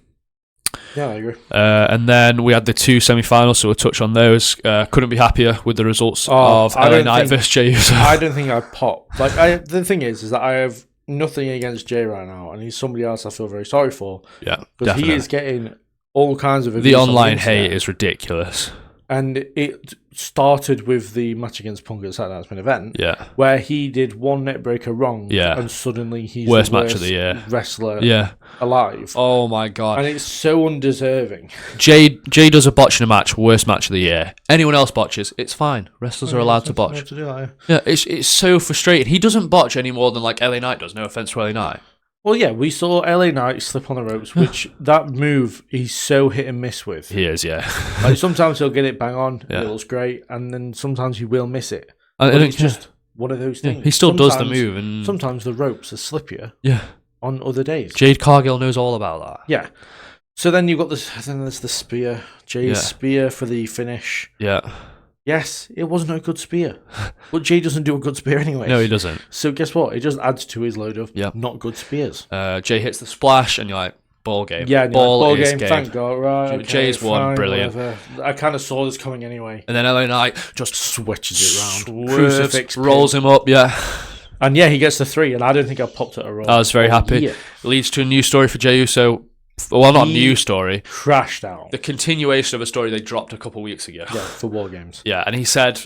Yeah, I agree. And then we had the 2 semi-finals, so we'll touch on those. Couldn't be happier with the results of LA Knight versus Jey Uso. I don't think I'd pop. Like, the thing is that I have nothing against Jey right now, and he's somebody else I feel very sorry for. Yeah, because he is getting all kinds of abuse. The online hate is ridiculous. And it started with the match against Punk at Saturday Night's Main Event, where he did one neck breaker wrong, and suddenly he's worst the match of the year wrestler alive. Oh my god! And it's so undeserving. Jey does a botch in a match, worst match of the year. Anyone else botches, it's fine. Wrestlers are allowed to botch. Yeah, it's so frustrating. He doesn't botch any more than like LA Knight does. No offense to LA Knight. Well, yeah, we saw LA Knight slip on the ropes, which that move he's so hit and miss with. He is, yeah. Like sometimes he'll get it bang on, it looks great, and then sometimes he will miss it. But it's just one of those things. He still does the move, and sometimes the ropes are slippier. On other days, Jade Cargill knows all about that. Yeah. So then you've got this. Then there's the spear, Jay's spear for the finish. Yeah. Yes, it wasn't a good spear, but Jey doesn't do a good spear anyway. No, he doesn't. So guess what? It just adds to his load of not good spears. Jey hits the splash, and you're like, ball game. Yeah, ball game. Thank God. Right. Okay, Jey's won. Brilliant. Whatever. I kind of saw this coming anyway. And then LA Knight just switches it around. Crucifix rolls him up. Yeah. And yeah, he gets the 3, and I don't think I popped at a roll. I was very happy. Yeah. Leads to a new story for Jey Uso. Well, not a new story. Crashed out. The continuation of a story they dropped a couple weeks ago. Yeah, for War Games. Yeah, and he said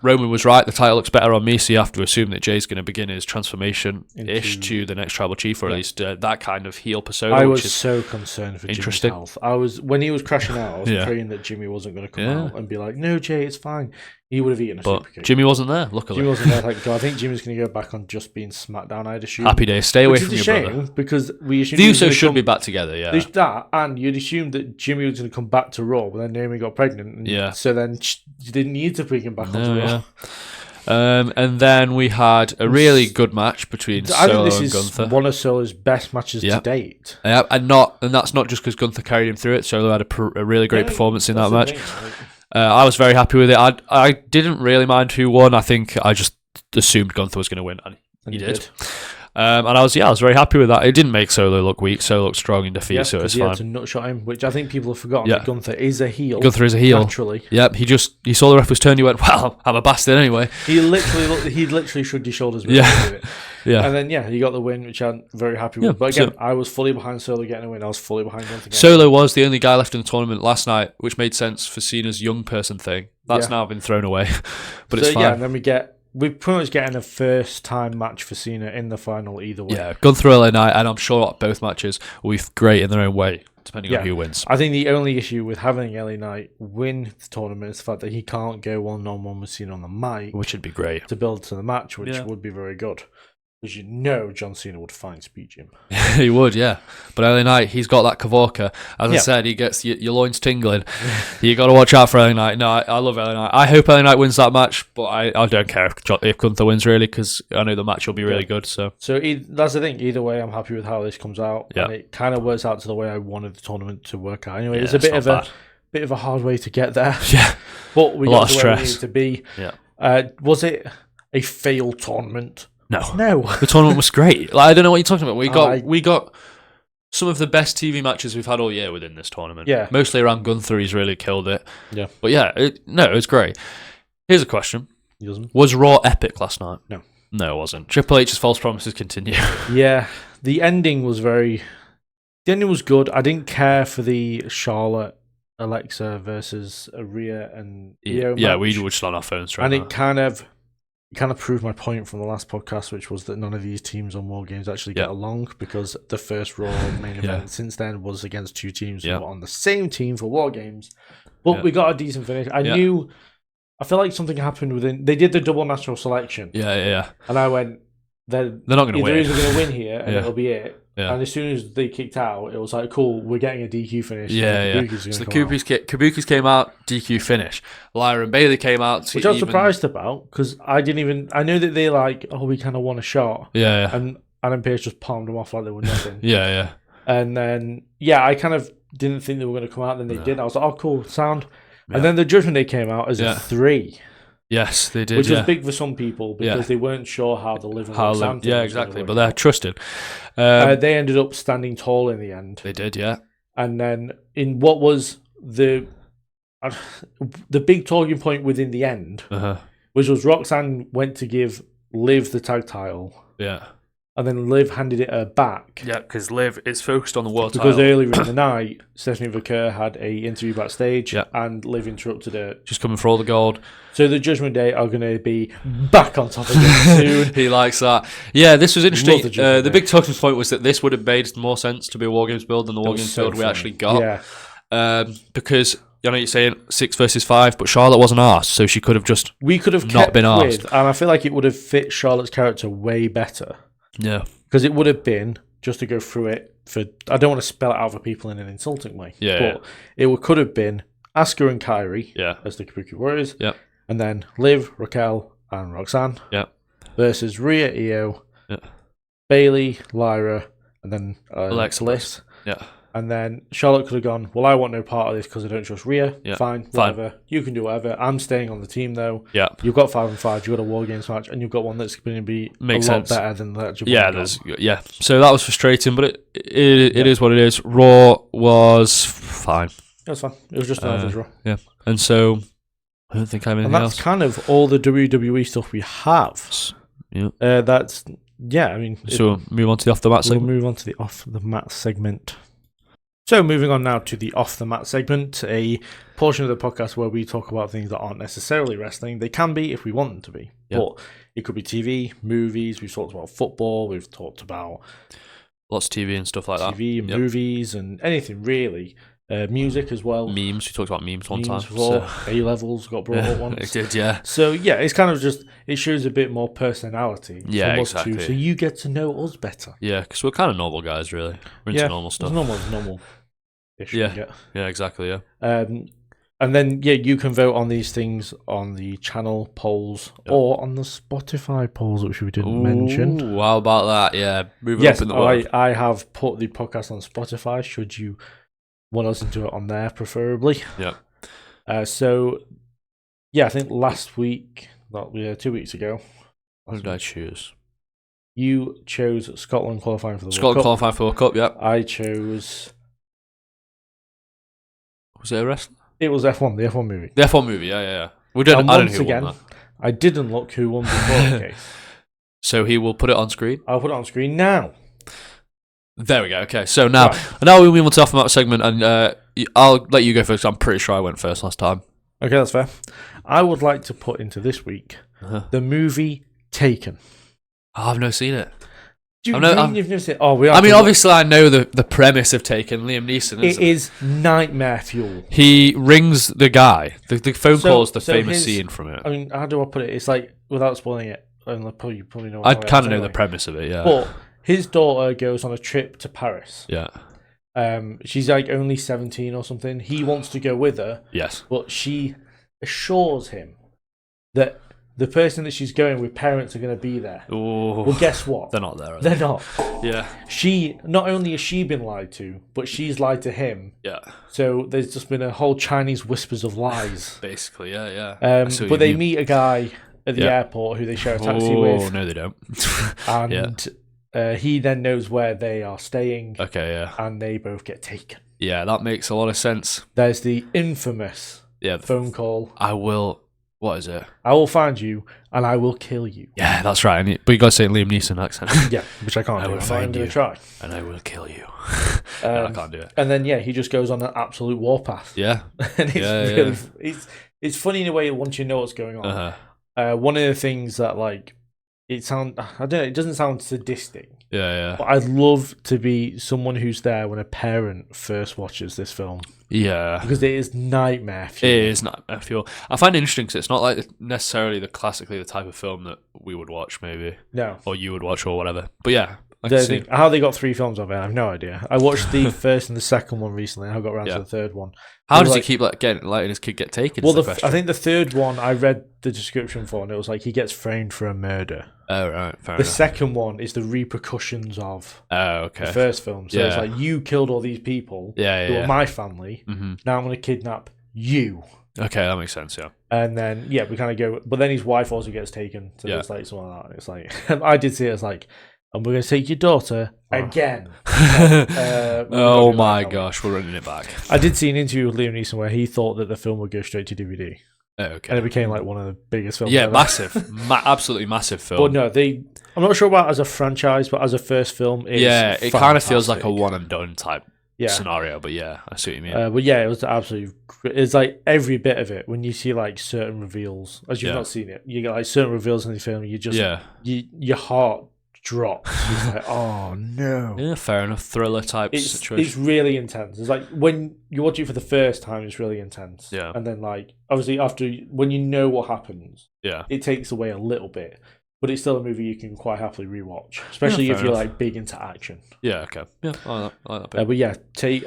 Roman was right. The title looks better on me, so you have to assume that Jey's going to begin his transformation-ish to the next tribal chief, or at least that kind of heel persona. I was so concerned for Jimmy's health. When he was crashing out, I was praying that Jimmy wasn't going to come out and be like, "No, Jey, it's fine." He would have eaten a super kick. Jimmy wasn't there, luckily. Jimmy wasn't there. Like, I think Jimmy's going to go back on just being SmackDown, I'd assume. Happy days. Stay away from your brother. Because we assumed the Usos should be back together, yeah. That, and you'd assume that Jimmy was going to come back to Raw, but then Naomi got pregnant. And so then you didn't need to bring him back onto Raw. And then we had a really good match between Solo and Gunther. I think this is one of Solo's best matches to date. Yeah, and that's not just because Gunther carried him through it. Solo had a really great performance in that match. I was very happy with it. I didn't really mind who won. I think I just assumed Gunther was going to win, and he did. And I was very happy with that. It didn't make Solo look weak. Solo looked strong in defeat, so it's fine. Had to nutshot him, which I think people have forgotten that Gunther is a heel. Gunther is a heel. Naturally. Yep, he saw the ref was turned, he went, "Well, I'm a bastard anyway." He literally shrugged his shoulders with it. Yeah. And then, he got the win, which I'm very happy with. But again, I was fully behind Solo getting a win. I was fully behind Gunther. Solo was the only guy left in the tournament last night, which made sense for Cena's young person thing. That's now been thrown away. But it's fine. Yeah, and then we're pretty much getting a first-time match for Cena in the final either way. Yeah, Gunther LA Knight, and I'm sure both matches will be great in their own way, depending on who wins. I think the only issue with having LA Knight win the tournament is the fact that he can't go one-on-one with Cena on the mic. Which would be great. To build to the match, which would be very good. Because John Cena would find speech him. He would, yeah. But LA Knight, he's got that Kavorka. As I said, he gets your loins tingling. You got to watch out for LA Knight. No, I love LA Knight. I hope LA Knight wins that match, but I don't care if Gunther wins, really, because I know the match will be really good. So that's the thing. Either way, I'm happy with how this comes out. Yeah. And it kind of works out to the way I wanted the tournament to work out. Anyway, it's a bit of a hard way to get there. Yeah. But we got to where we needed to be. Yeah. Was it a failed tournament? No. The tournament was great. I don't know what you're talking about. We got some of the best TV matches we've had all year within this tournament. Yeah. Mostly around Gunther, he's really killed it. Yeah. But it was great. Here's a question. Was Raw epic last night? No. No, it wasn't. Triple H's false promises continue. Yeah. The ending was good. I didn't care for the Charlotte, Alexa versus Rhea and Io match. Yeah, we were just on our phones right now. And it kind of proved my point from the last podcast, which was that none of these teams on War Games actually get along, because the first Raw main event since then was against two teams who were on the same team for War Games. But we got a decent finish. I feel like something happened they did the double natural selection. Yeah. And I went, they're not going to win. They're either going to win here and it'll be it. Yeah. And as soon as they kicked out, it was like, cool, we're getting a DQ finish. Yeah. So the Kabukis came out, DQ finish. Lyra and Bailey came out. Which I was surprised about, because I know that they we kind of want a shot. Yeah. And Adam Pearce just palmed them off like they were nothing. Yeah. And then, I kind of didn't think they were going to come out, then they did. I was like, oh, cool, sound. Yeah. And then the Judgment Day came out as a 3. Yes, they did. Which was big for some people because they weren't sure how the living exactly. But they're trusted. They ended up standing tall in the end. They did, yeah. And then in what was the big talking point within the end, which was Roxanne went to give Liv the tag title. Yeah. And then Liv handed it her back. Yeah, because Liv is focused on the world because title. Earlier in the night, Stephanie Vaquer had a interview backstage, and Liv interrupted her. Just coming for all the gold. So the Judgment Day are going to be back on top again soon. He likes that. Yeah, this was interesting. The big talking point was that this would have made more sense to be a War Games build than the War Games build we actually got. Yeah. Because, you know, you're saying 6 versus 5, but Charlotte wasn't asked, so she could have just not been asked. And I feel like it would have fit Charlotte's character way better. Yeah. Because it would have been, just to go through it, I don't want to spell it out for people in an insulting way. But it could have been Asuka and Kairi as the Kabuki Warriors. Yeah. And then Liv, Raquel, and Roxanne. Yeah. Versus Rhea, Io, Bayley, Lyra, and then Alexa Bliss. Yeah. And then Charlotte could have gone, well, I want no part of this because I don't trust Rhea. Yeah. Fine, whatever. You can do whatever. I'm staying on the team, though. Yeah. You've got 5 and 5. You've got a War Games match, and you've got one that's going to be lot better than that. Yeah. So that was frustrating, but it is what it is. Raw was fine. It was fine. It was just an average Raw. Yeah. And so I don't think I have anything else. And that's kind of all the WWE stuff we have. Yeah. I mean. So move on to the off the mat segment. We'll move on to the off the mat segment. So moving on now to the Off the Mat segment, a portion of the podcast where we talk about things that aren't necessarily wrestling. They can be if we want them to be, but it could be TV, movies. We've talked about football. We've talked about lots of TV and stuff like that. TV, movies, and anything really. Music as well. Memes. We talked about memes one time. Before. A-levels got brought up once. It did, yeah. So yeah, it's kind of just, it shows a bit more personality. Yeah, exactly. So you get to know us better. Yeah, because we're kind of normal guys, really. We're into normal stuff. Normal. Yeah, exactly, yeah. And then, you can vote on these things on the channel polls or on the Spotify polls, which we didn't mention. How about that? Yeah, moving up in the world. I have put the podcast on Spotify, should you want to listen to it on there, preferably. Yeah. I think last week, 2 weeks ago. What did I choose? You chose Scotland qualifying for the World Cup. Scotland qualifying for the World Cup, yeah. I chose... Was it a wrestler? It was F1, the F1 movie. The F1 movie, yeah. I don't know who won that. I didn't look who won before the case. So he will put it on screen? I'll put it on screen now. There we go. Okay, so now we move on to off the map segment, and I'll let you go first. I'm pretty sure I went first last time. Okay, that's fair. I would like to put into this week the movie Taken. Oh, I've never seen it. You've never seen it? Oh, obviously, I know the premise of Taken. Liam Neeson. It is nightmare fuel. He rings the guy. The phone call is the famous scene from it. I mean, how do I put it? It's like, without spoiling it, and you probably know. I kind of know the premise of it, yeah. But his daughter goes on a trip to Paris. Yeah. She's like only 17 or something. He wants to go with her. Yes. But she assures him that the person that she's going with, parents are going to be there. Ooh. Well, guess what? They're not there. They're not. Yeah. Not only has she been lied to, but she's lied to him. Yeah. So there's just been a whole Chinese whispers of lies. Basically, yeah. But they meet a guy at the airport who they share a taxi with. Oh, no, they don't. And he then knows where they are staying. Okay, yeah. And they both get taken. Yeah, that makes a lot of sense. There's the infamous phone call. What is it? I will find you and I will kill you. Yeah, that's right. But you got to say Liam Neeson accent. Yeah, which I can't do. I'm going to try. And I will kill you. No, I can't do it. And then, he just goes on an absolute warpath. Yeah. And it's funny in a way once you know what's going on. Uh-huh. One of the things that, it doesn't sound sadistic. Yeah. But I'd love to be someone who's there when a parent first watches this film. Yeah. Because it is nightmare fuel. It is nightmare fuel. I find it interesting because it's not like necessarily classically the type of film that we would watch, maybe. No. Or you would watch or whatever. But yeah. How they got 3 films of it, I have no idea. I watched the first and the second one recently, and I got around to the third one. How does he keep letting his kid get taken? Well, I think the third one I read the description for, and it was like he gets framed for a murder. Oh, right. Fair the enough. Second one is the repercussions of the first film. So it's like, you killed all these people who are my family. Mm-hmm. Now I'm going to kidnap you. Okay, that makes sense, yeah. And then, we kind of go... But then his wife also gets taken. So it's like something like that. It's like... I did see it as like... and we're going to take your daughter again. Oh my gosh, we're running it back. I did see an interview with Liam Neeson where he thought that the film would go straight to DVD. Oh, okay. And it became like one of the biggest films Yeah, ever. Massive. Absolutely massive film. But no, I'm not sure about as a franchise, but as a first film, it kind of feels like a one and done type scenario. But yeah, I see what you mean. But yeah, it was absolutely. It's like every bit of it. When you see like certain reveals, as you've not seen it, you get like certain reveals in the film. You just your heart drops. It's like, oh no. Yeah, fair enough. Thriller type situation. It's really intense. It's like when you watch it for the first time, it's really intense. Yeah. And then like obviously when you know what happens, it takes away a little bit. But it's still a movie you can quite happily rewatch, especially if you're like big into action. Yeah, okay. Yeah, I like that bit. But yeah,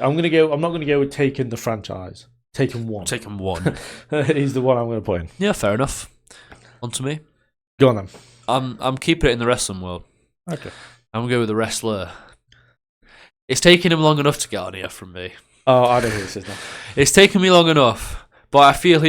I'm not gonna go with Taken the franchise. Taken 1. Taken 1. He's the one I'm gonna put in. Yeah, fair enough. On to me. Go on then. I'm keeping it in the wrestling world. Okay. I'm gonna go with the wrestler. It's taken him long enough to get on here from me. Oh, I don't know who this is now. It's taken me long enough, but I feel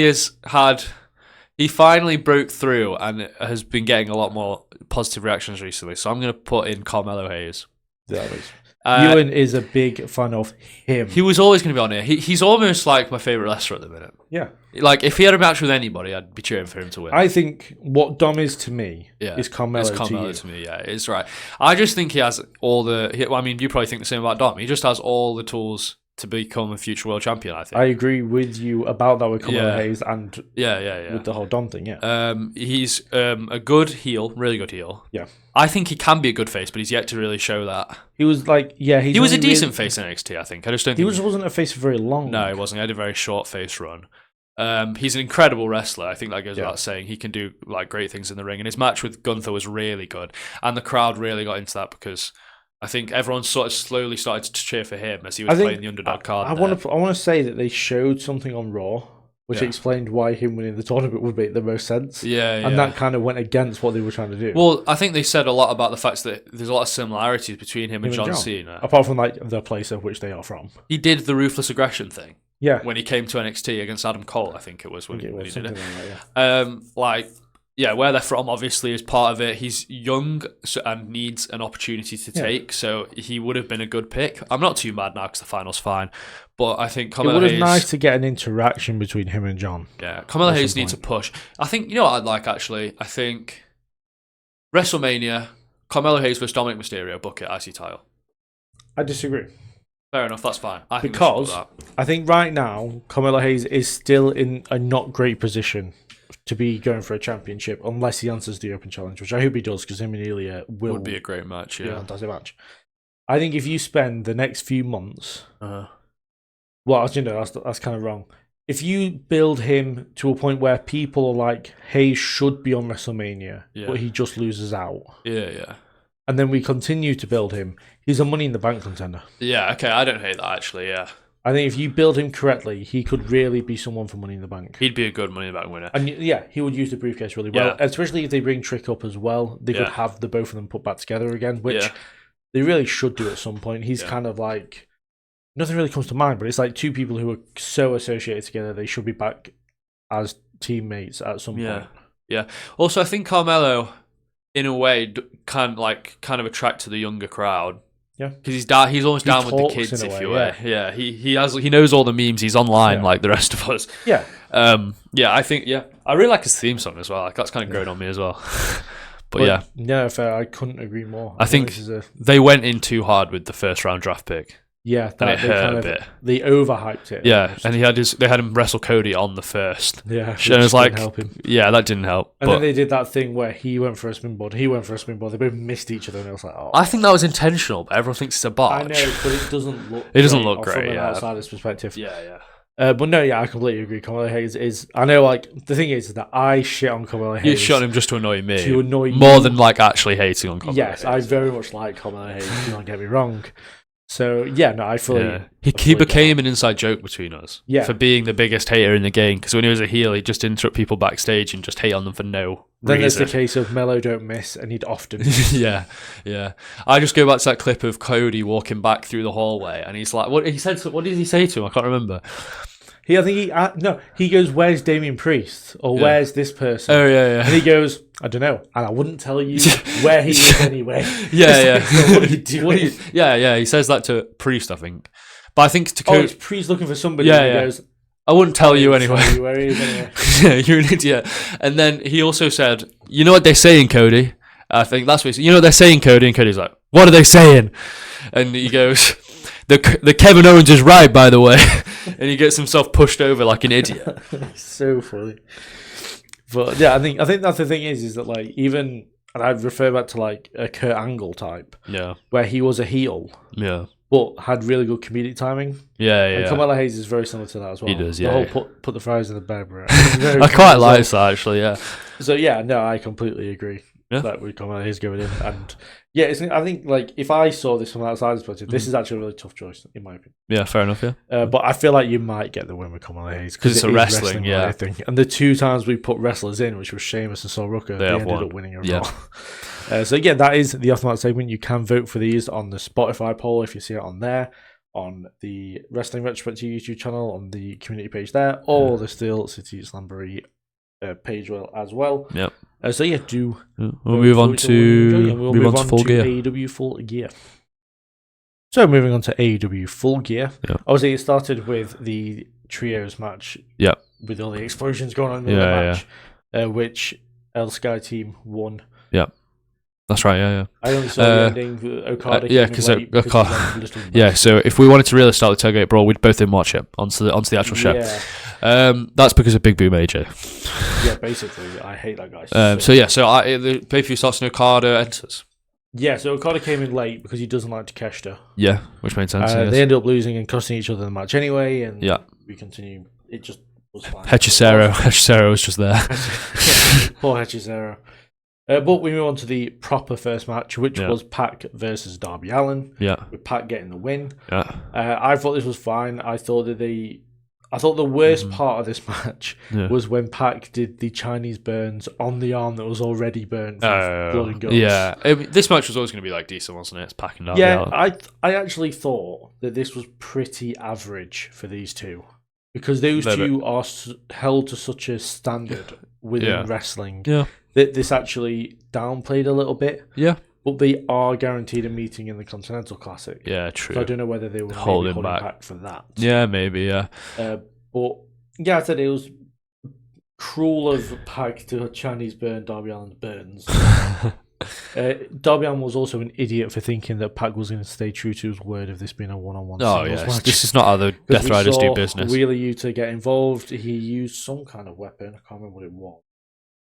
he finally broke through and has been getting a lot more positive reactions recently. So I'm going to put in Carmelo Hayes. Ewan is a big fan of him. He was always going to be on here. He's almost like my favourite wrestler at the minute. Yeah. Like, if he had a match with anybody, I'd be cheering for him to win. I think what Dom is to me is Carmelo to me, yeah. It's right. I just think he has all the... I mean, you probably think the same about Dom. He just has all the tools to become a future world champion, I think. I agree with you about that with Carmelo Hayes and with the whole Dom thing, he's a good heel, really good heel. Yeah. I think he can be a good face, but he's yet to really show that. He was like, he was a decent face in NXT, I think. I just don't think... He wasn't a face for very long. No, he wasn't. He had a very short face run. He's an incredible wrestler. I think that goes without saying. He can do like great things in the ring. And his match with Gunther was really good. And the crowd really got into that because... I think everyone sort of slowly started to cheer for him as he was playing the underdog card. I want to say that they showed something on Raw, which explained why him winning the tournament would make the most sense. And that kind of went against what they were trying to do. Well, I think they said a lot about the fact that there's a lot of similarities between him and John Cena. Apart from like the place of which they are from. He did the ruthless aggression thing. Yeah. When he came to NXT against Adam Cole, I think it was when he did it. Like that, where they're from obviously is part of it. He's young and needs an opportunity to take, so he would have been a good pick. I'm not too mad now because the final's fine, but I think Carmelo Hayes... It would have nice to get an interaction between him and John. Yeah, Carmelo Hayes needs a push. I think, you know what I'd like actually? I think WrestleMania, Carmelo Hayes versus Dominic Mysterio, book it, IC title. I disagree. Fair enough, that's fine. I think right now, Carmelo Hayes is still in a not great position to be going for a championship unless he answers the open challenge, which I hope he does because him and Ilya would be a great match. Yeah, fantastic match. I think if you spend the next few months, that's kind of wrong. If you build him to a point where people are like, Hayes should be on WrestleMania, but he just loses out. Yeah. And then we continue to build him. He's a Money in the Bank contender. Yeah, okay, I don't hate that actually. Yeah. I think if you build him correctly, he could really be someone for Money in the Bank. He'd be a good Money in the Bank winner. And he would use the briefcase really well. Especially if they bring Trick up as well. They could have the both of them put back together again, which they really should do at some point. He's kind of like... Nothing really comes to mind, but it's like two people who are so associated together, they should be back as teammates at some point. Yeah. Also, I think Carmelo, in a way, can kind of attract to the younger crowd. Yeah, because he's almost down with the kids, if you will. Yeah, he knows all the memes. He's online like the rest of us. Yeah, I think I really like his theme song as well. Like that's kind of grown on me as well. But fair. I couldn't agree more. I think they went in too hard with the first round draft pick. Yeah, and it hurt a bit. They overhyped it. Yeah, almost. And they had him wrestle Cody on the first. Yeah, and it was like, help him. Yeah, that didn't help. And then they did that thing where he went for a springboard, he went for a springboard. They both missed each other, and it was like, oh. I think that was intentional, but everyone thinks it's a botch. I know, but it doesn't look. It doesn't look great. From an outsider's perspective. Yeah. But no, I completely agree. Carmelo Hayes is. I know, like the thing is that I shit on Carmelo Hayes. You shit on him just to annoy me. To annoy more than like actually hating on Carmelo. Yes, I very much like Carmelo Hayes. Do not get me wrong. So I fully. Yeah. He became an inside joke between us. Yeah. For being the biggest hater in the game, because when he was a heel, he'd just interrupt people backstage and just hate on them for no then reason. There's the case of Melo don't miss, and he'd often. Yeah. I just go back to that clip of Cody walking back through the hallway, and he's like, "What did he say to him? I can't remember." He goes, "Where's Damian Priest? Or where's this person?" Oh yeah. And he goes, I don't know. And I wouldn't tell you where he is anyway. Yeah. So what are you doing? Yeah. He says that to Priest, I think. But I think to Cody... it's Priest looking for somebody. Yeah, and he goes, I wouldn't tell you anyway. Tell you where he is anyway. Yeah, you're an idiot. And then he also said, you know what they're saying, Cody? I think that's what he said. You know what they're saying, Cody? And Cody's like, what are they saying? And he goes... The Kevin Owens is right, by the way. And he gets himself pushed over like an idiot. So funny. But yeah, I think that's the thing is that like even, and I'd refer back to like a Kurt Angle type. Yeah. Where he was a heel. Yeah. But had really good comedic timing. Yeah. And Carmelo Hayes is very similar to that as well. He does, yeah. The whole put the fries in the bed, bro. I quite like that actually, yeah. So yeah, no, I completely agree. Yeah. That with Carmelo Hayes going in, and yeah, I think like if I saw this from outside perspective, this is actually a really tough choice in my opinion. Yeah, fair enough. Yeah, but I feel like you might get the win with Carmelo Hayes because it's a wrestling, yeah. I think, and the 2 times we put wrestlers in, which was Sheamus and Sol Rucker, they ended up winning overall. Yeah. So again, that is the off-the-mat segment. You can vote for these on the Spotify poll if you see it on there, on the Wrestling Retrospective YouTube channel, on the community page there, or the Steel City Slamboree page as well. Yep. So yeah, we'll move on to Full Gear. AEW Full Gear. So moving on to AEW Full Gear. Yep. Obviously, it started with the trios match. Yep. With all the explosions going on in the match, which El Sky team won. Yep. That's right, yeah. I only saw the ending. Okada because so if we wanted to really start the tailgate brawl, we'd both didn't watch it onto the actual show. That's because of Big Boom AJ. Yeah, basically, I hate that guy. The pay-per-view starts and Okada enters. Yeah, so Okada came in late because he doesn't like Takeshita. Yeah, which made sense. They ended up losing and costing each other the match anyway, and we continue. It just was fine. Hechicero was just there. Poor Hechicero. But we move on to the proper first match, which was Pac versus Darby Allin. Yeah, with Pac getting the win. Yeah, I thought this was fine. I thought the worst part of this match was when Pac did the Chinese burns on the arm that was already burnt from blood and guts. Yeah, this match was always going to be like decent, wasn't it? It's Pac and Darby Allin. I actually thought that this was pretty average for these two because those two are held to such a standard within wrestling. Yeah. That this actually downplayed a little bit. Yeah. But they are guaranteed a meeting in the Continental Classic. Yeah, true. So I don't know whether they were holding back for that. Yeah, maybe, yeah. But yeah, I said it was cruel of Pac to Chinese burn Darby Allin's burns. Darby Allin was also an idiot for thinking that Pac was going to stay true to his word of this being a one-on-one singles match. This is not how the Death Riders do business. Wheeler Yuta get involved. He used some kind of weapon. I can't remember what it was.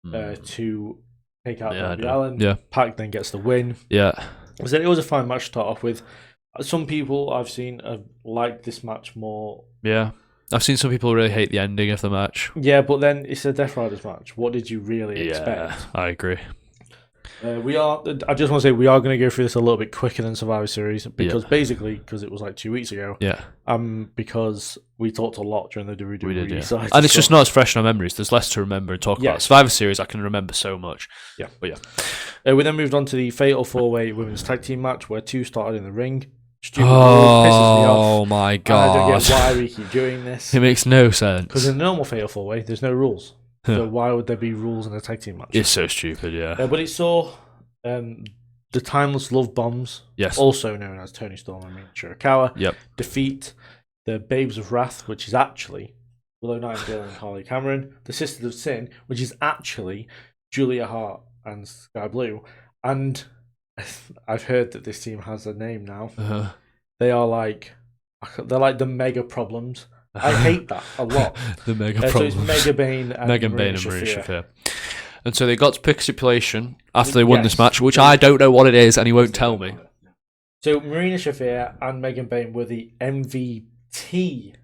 To take out Darby Allin. Yeah. Pac then gets the win. Yeah. I said it was a fine match to start off with. Some people I've seen have liked this match more. Yeah. I've seen some people really hate the ending of the match. Yeah, but then it's a Death Riders match. What did you really expect? I agree. I just want to say we are going to go through this a little bit quicker than Survivor Series because it was like 2 weeks ago. Yeah. Because we talked a lot during the WWE side. And it's just not as fresh in our memories. There's less to remember and talk about. Survivor Series, I can remember so much. Yeah. But yeah. We then moved on to the Fatal 4-Way Women's Tag Team match where 2 started in the ring. Stupid rules pisses me off. Oh my god. I don't get why we keep doing this. It makes no sense. Because in the normal Fatal 4-Way, there's no rules. So why would there be rules in a tag team match? It's so stupid, yeah. But it saw the Timeless Love Bombs, also known as Tony Storm and Shirakawa, defeat the Babes of Wrath, which is actually Willow Nightingale and Harley Cameron, the Sisters of Sin, which is actually Julia Hart and Sky Blue, and I've heard that this team has a name now. They're like the Mega Problems. I hate that a lot. The Mega Problems. So it's Mega Bane and Marina Shafir. And so they got to pick a stipulation after they won this match, which I don't know what it is, and he won't tell me. So Marina Shafir and Megan Bane were the MVP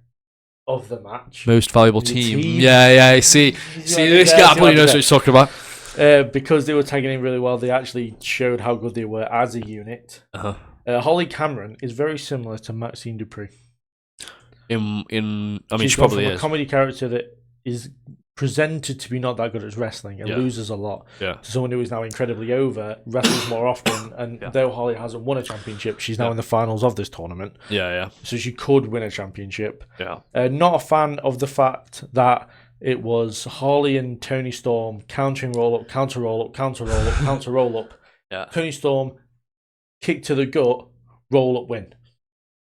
of the match. Most valuable team. Yeah. See this guy, he knows what he's talking about. Because they were tagging in really well, they actually showed how good they were as a unit. Holly Cameron is very similar to Maxine Dupree. She probably is. A comedy character that is presented to be not that good at wrestling and loses a lot to someone who is now incredibly over, wrestles more often, and though Holly hasn't won a championship, she's now in the finals of this tournament. So she could win a championship. Not a fan of the fact that it was Harley and Tony Storm countering roll up, counter roll up, counter roll up, counter roll up. Yeah. Tony Storm, kick to the gut, roll up, win.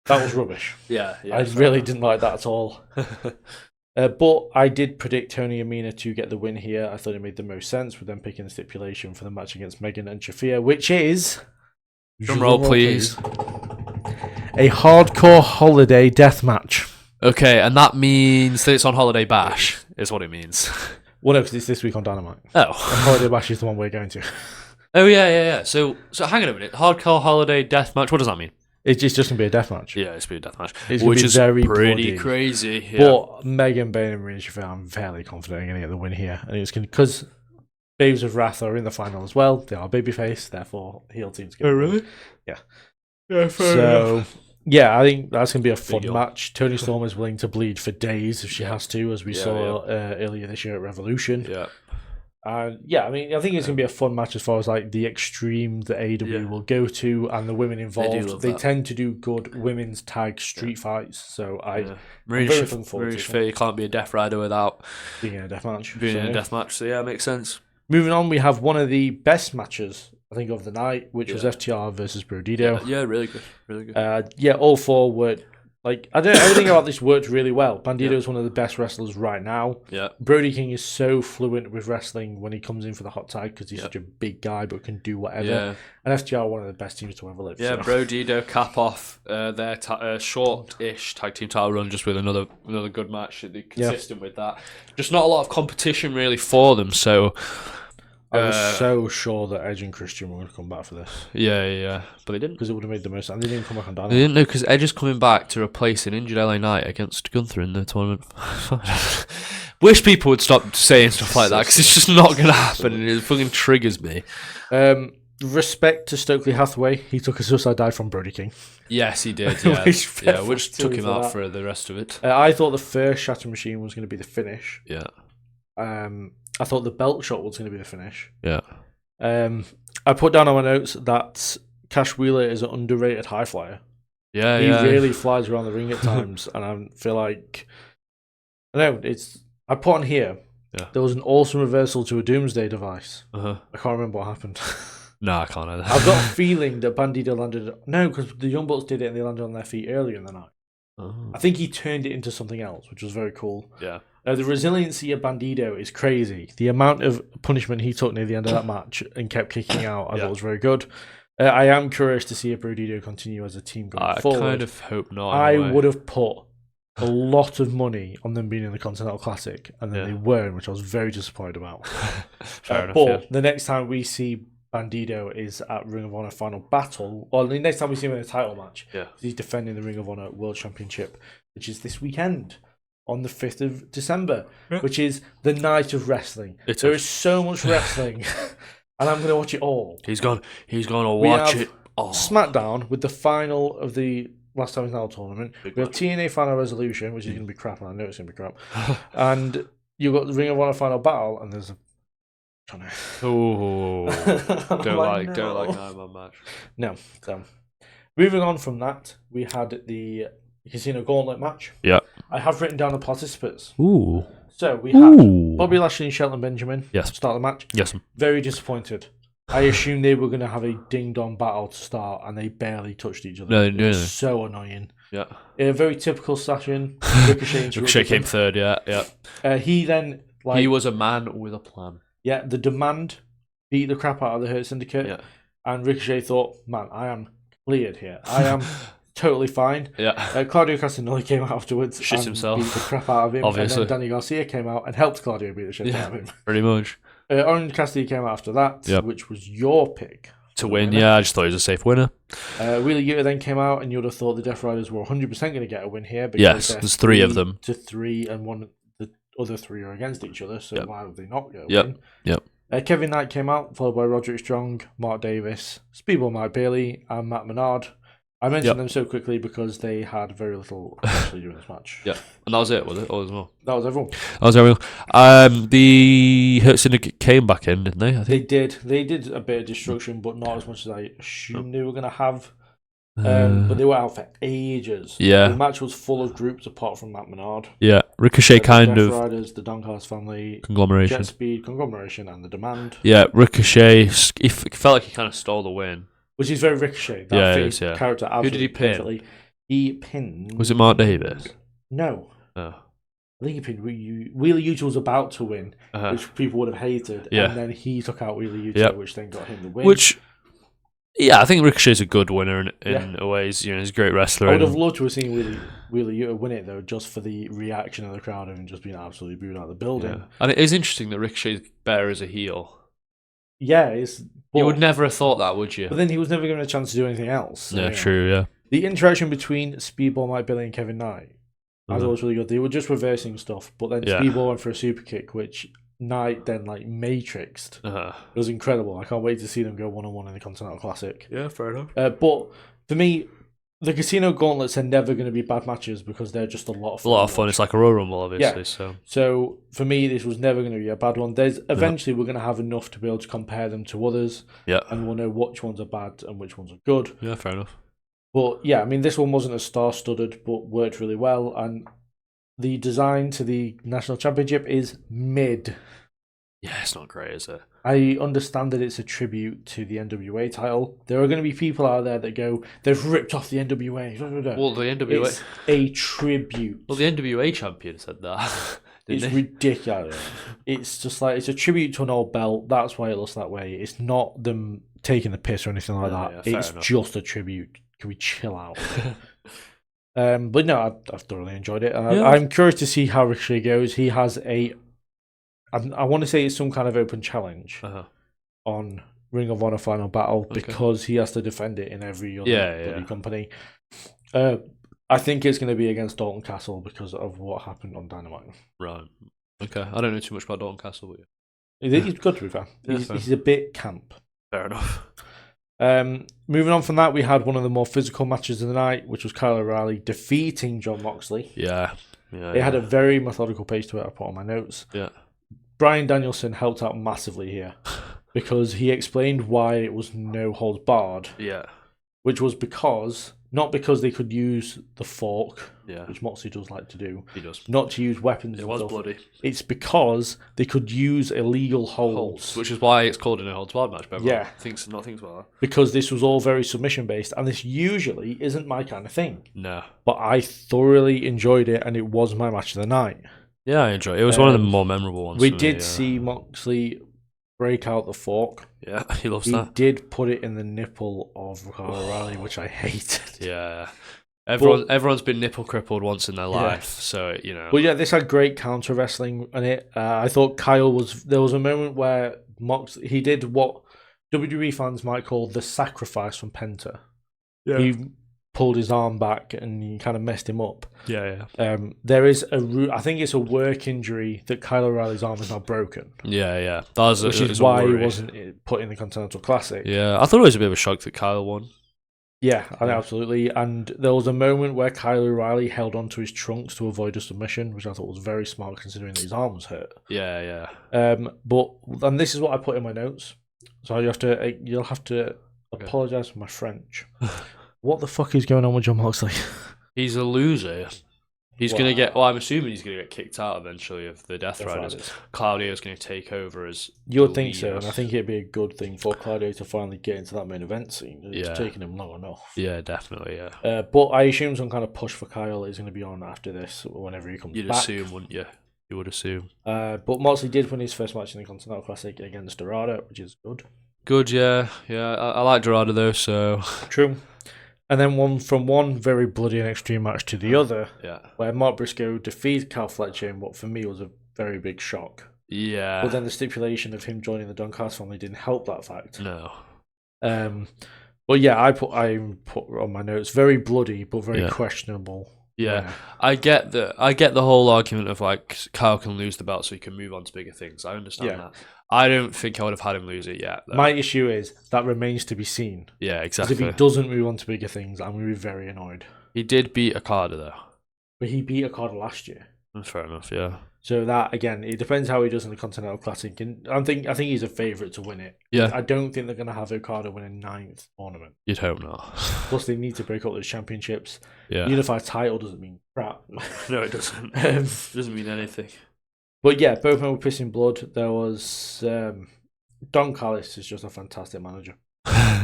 That was rubbish. Yeah, I really didn't like that at all. But I did predict Tony and Mina to get the win here. I thought it made the most sense with them picking the stipulation for the match against Megan and Shafir, which is... Drum roll, please. A hardcore holiday death match. Okay, and that means that it's on Holiday Bash, is what it means. Well, no, because it's this week on Dynamite. Oh. And Holiday Bash is the one we're going to. Oh, yeah. So hang on a minute. Hardcore Holiday Death Match, what does that mean? It's just going to be a death match. Yeah, it's going to be a death match. Which is very pretty bloody. Crazy. Yeah. But Megan, Bain, and Rhea Shafir, I'm fairly confident I'm going to get the win here. And it's because Babes of Wrath are in the final as well. They are babyface, therefore heel team's going to Oh, really? Yeah. Yeah, fair enough. Yeah, I think that's going to be a fun match. Toni Storm is willing to bleed for days if she has to, as we saw earlier this year at Revolution. Yeah. I mean, I think it's going to be a fun match as far as like the extreme that AEW will go to and the women involved. They tend to do good women's tag street fights, so I'm very looking forward to it. You can't be a Death Rider without being in a death match. So yeah, it makes sense. Moving on, we have one of the best matches, I think, of the night, which was FTR versus Brodito. Yeah, really good. All four were like, everything about this worked really well. Bandito is one of the best wrestlers right now. Yeah. Brody King is so fluent with wrestling when he comes in for the hot tag because he's such a big guy but can do whatever. Yeah. And FTR are one of the best teams to ever live. Yeah, so. Brodito cap off their short-ish tag team title run just with another good match. They're consistent with that. Just not a lot of competition really for them, so... I was so sure that Edge and Christian were going to come back for this. Yeah. But they didn't. Because it would have made the most sense. They didn't come back on Dynamite. They didn't know because Edge is coming back to replace an injured LA Knight against Gunther in the tournament. Wish people would stop saying stuff like that because it's just not going to happen and it fucking triggers me. Respect to Stokely Hathaway. He took a suicide dive from Brody King. Yes, he did. Which took him out for the rest of it. I thought the first Shatter Machine was going to be the finish. Yeah. I thought the belt shot was going to be the finish. Yeah. I put down on my notes that Cash Wheeler is an underrated high flyer. Yeah, he really flies around the ring at times, and I feel like I put on here. Yeah. There was an awesome reversal to a Doomsday device. I can't remember what happened. No, I can't either. I've got a feeling that Bandito landed. No, because the Young Bucks did it and they landed on their feet earlier in the night. I think he turned it into something else, which was very cool. Yeah. The resiliency of Bandito is crazy. The amount of punishment he took near the end of that match and kept kicking out, I thought was very good. I am curious to see if Bandito continue as a team going forward. I kind of hope not. I would have put a lot of money on them being in the Continental Classic, and then they weren't, which I was very disappointed about. Fair enough, but the next time we see Bandito is at Ring of Honor Final Battle, or the next time we see him in a title match, he's defending the Ring of Honor World Championship, which is this weekend on the 5th of December, which is the night of wrestling. There is so much wrestling, and I'm going to watch it all. He's going to watch it all. SmackDown with the final of the Last Time in Now tournament. We have TNA Final Resolution, which is going to be crap, and I know it's going to be crap. And you've got the Ring of Honor Final Battle, and there's a don't like 9-man match. No. Moving on from that, we had the Casino Gauntlet match. Yeah. I have written down the participants. Ooh. So we had Bobby Lashley and Shelton Benjamin start the match. Yes. Very disappointed. I assumed they were going to have a ding-dong battle to start, and they barely touched each other. No. So annoying. Yeah. A very typical session. Ricochet came third, yeah. He then... he was a man with a plan. Yeah, the Demand beat the crap out of the Hurt Syndicate, and Ricochet thought, man, I am cleared here. I am totally fine. Yeah. Claudio Castagnoli came out afterwards Shit and himself. beat the crap out of him. Obviously. And then Danny Garcia came out and helped Claudio beat the shit out of him. Pretty much. Orange Cassidy came out after that, which was your pick. To win, I just thought he was a safe winner. Wheeler Yuta then came out, and you would have thought the Death Riders were 100% going to get a win here. Yes, there's 3 of them. To 3, and the other 3 are against each other, so why would they not get a win? Yep. Kevin Knight came out, followed by Roderick Strong, Mark Davis, Speedball Mike Bailey, and Matt Menard. I mentioned them so quickly because they had very little actually during this match. Yeah, and that was it, was it? Or was more? That was everyone. The Hurt Syndicate came back in, didn't they? I think they did. They did a bit of destruction, but not as much as I assumed they were going to have. But they were out for ages. Yeah. The match was full of groups apart from Matt Menard. Yeah. Ricochet kind Death of Riders, the Doncaster family, conglomeration. Jet Speed, conglomeration, and the Demand. Yeah, Ricochet. He felt like he kind of stole the win. Which is very Ricochet. That character. Who did he pin? Perfectly. He pinned. Was it Mark Davis? No. Oh. I think he pinned Wheeler Yuta was about to win, which people would have hated. Yeah. And then he took out Wheeler Yuta, which then got him the win. Which, yeah, I think Ricochet's a good winner in a ways. You know, he's a great wrestler. I would have loved to have seen Wheeler Yuta win it, though, just for the reaction of the crowd and just being absolutely booed out of the building. Yeah. And it is interesting that Ricochet's better as a heel. Yeah, you would never have thought that, would you? But then he was never given a chance to do anything else. So, yeah, true, yeah. The interaction between Speedball, Mike Bailey, and Kevin Knight, I thought was really good. They were just reversing stuff, but then Speedball went for a super kick, which Knight then matrixed. It was incredible. I can't wait to see them go 1-on-1 in the Continental Classic. Yeah, fair enough. But for me, the Casino Gauntlets are never going to be bad matches because they're just a lot of fun. A lot of fun. It's like a Royal Rumble, obviously. Yeah. So for me, this was never going to be a bad one. Eventually we're going to have enough to be able to compare them to others. Yeah. And we'll know which ones are bad and which ones are good. Yeah, fair enough. But yeah, I mean, this one wasn't as star-studded, but worked really well. And the design to the National Championship is mid. Yeah, it's not great, is it? I understand that it's a tribute to the NWA title. There are going to be people out there that go, they've ripped off the NWA. Well, the NWA... It's a tribute. Well, the NWA champion said that. It's ridiculous. It's just like, it's a tribute to an old belt. That's why it looks that way. It's not them taking the piss or anything like that. Yeah, it's just a tribute. Can we chill out? But no, I've thoroughly enjoyed it. I'm curious to see how Ricochet goes. He has I want to say it's some kind of open challenge on Ring of Honor Final Battle because he has to defend it in every other company. I think it's going to be against Dalton Castle because of what happened on Dynamite. Right. Okay. I don't know too much about Dalton Castle, but he's good to be fair. He's a bit camp. Fair enough. Moving on from that, we had one of the more physical matches of the night, which was Kyle O'Reilly defeating Jon Moxley. Yeah. It had a very methodical pace to it, I put on my notes. Yeah. Bryan Danielson helped out massively here because he explained why it was no holds barred. Yeah. Which was not because they could use the fork, which Moxley does like to do. He does. Not to use weapons. It was bloody. It's because they could use illegal holds. Which is why it's called an no holds barred match. Yeah. Thinks about that. Because this was all very submission based, and this usually isn't my kind of thing. No. But I thoroughly enjoyed it, and it was my match of the night. Yeah, I enjoyed it. It was one of the more memorable ones. We did see Moxley break out the fork. Yeah, he loves that. He did put it in the nipple of Kyle O'Reilly, which I hated. Yeah. Everyone's been nipple crippled once in their life, so, you know. But yeah, this had great counter wrestling in it. I thought there was a moment where Moxley, he did what WWE fans might call the sacrifice from Penta. Yeah. He pulled his arm back and he kind of messed him up. Yeah. There is I think it's a work injury that Kyle O'Reilly's arm is now broken. Yeah. Which is why he wasn't put in the Continental Classic. Yeah, I thought it was a bit of a shock that Kyle won. Yeah, absolutely. And there was a moment where Kyle O'Reilly held onto his trunks to avoid a submission, which I thought was very smart considering that his arm was hurt. Yeah. And this is what I put in my notes. So you'll have to apologise for my French. What the fuck is going on with Jon Moxley? He's a loser. He's going to get... Well, I'm assuming he's going to get kicked out eventually of the Death Riders. Claudio's going to take over as... You would think so, and I think it'd be a good thing for Claudio to finally get into that main event scene. It's taken him long enough. Yeah, definitely, yeah. But I assume some kind of push for Kyle is going to be on after this, whenever he comes back. You'd assume, wouldn't you? You would assume. But Moxley did win his first match in the Continental Classic against Dorado, which is good. Good, yeah. I like Dorado, though, so... True. And then one very bloody and extreme match to the other, where Mark Briscoe defeated Cal Fletcher in what for me was a very big shock. Yeah. But then the stipulation of him joining the Doncaster family didn't help that fact. No. But yeah, I put on my notes very bloody but very questionable. Yeah, I get the whole argument of like Kyle can lose the belt so he can move on to bigger things. I understand that. I don't think I would have had him lose it yet, though. My issue is that remains to be seen. Yeah, exactly. Because if he doesn't move on to bigger things, I'm going to be very annoyed. He did beat Okada, though. But he beat Okada last year. That's fair enough, yeah. So that again, it depends how he does in the Continental Classic, and I think he's a favourite to win it. Yeah, I don't think they're going to have Okada win a 9th tournament. You'd hope not. Plus, they need to break up those championships. Yeah, Unified title doesn't mean crap. No, it doesn't. Doesn't mean anything. But yeah, both men were pissing blood. There was Don Callis is just a fantastic manager.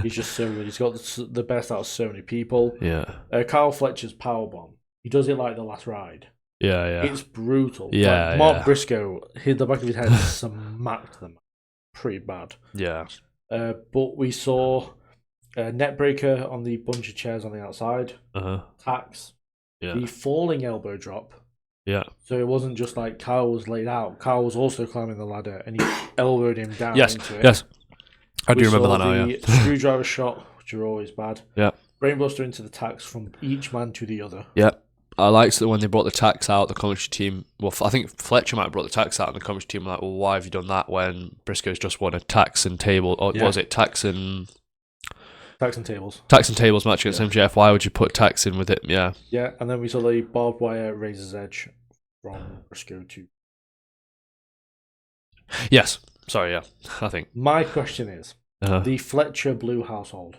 He's just so good. He's got the best out of so many people. Yeah. Kyle Fletcher's powerbomb. He does it like the last ride. Yeah. It's brutal. Yeah, like Mark Briscoe hit the back of his head, smacked them pretty bad. Yeah. But we saw a net breaker on the bunch of chairs on the outside. Tax. Yeah. The falling elbow drop. Yeah. So it wasn't just like Kyle was laid out. Kyle was also climbing the ladder, and he elbowed him down into it. Yes. I do remember that now. Yeah. The screwdriver shot, which are always bad. Yeah. Brainbuster into the tax from each man to the other. Yeah. I liked that when they brought the tax out, the commentary team. Well, I think Fletcher might have brought the tax out, and the commentary team were like, "Well, why have you done that when Briscoe's just won a tax and table? Or was it tax and tables? Tax and tables match against MJF. Why would you put tax in with it? Yeah. Yeah, and then we saw the barbed wire razor's edge from Briscoe to. Yes. Sorry. Yeah. I think my question is the Fletcher Blue household.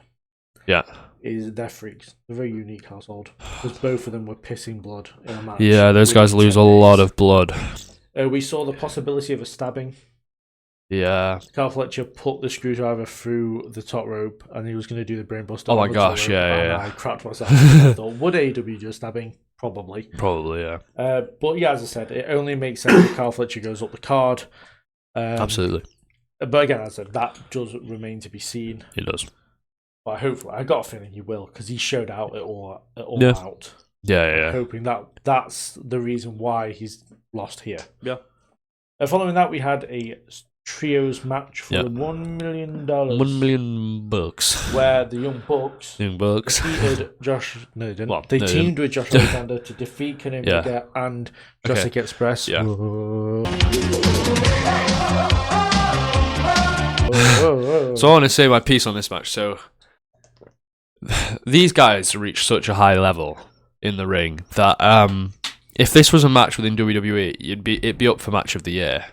Yeah. Is they're freaks. They're a very unique household. Because both of them were pissing blood in a match. Yeah, those guys lose a lot of blood. We saw the possibility of a stabbing. Yeah. Kyle Fletcher put the screwdriver through the top rope and he was going to do the brainbuster. Oh my gosh, yeah. I crapped myself. I thought, would AEW do a stabbing? Probably. Probably, yeah. But yeah, as I said, it only makes sense if Kyle Fletcher goes up the card. Absolutely. But again, as I said, that does remain to be seen. It does. But hopefully, I got a feeling he will because he showed out at all out. Yeah. Hoping that's the reason why he's lost here. Yeah. Following that, we had a trios match for the $1 million. $1 million. Where the Young Bucks defeated Josh. No, they didn't. They teamed with Josh Alexander to defeat Kenny Omega and Jurassic Express. Yeah. So I want to say my piece on this match. So these guys reach such a high level in the ring that if this was a match within WWE, it'd be up for match of the year.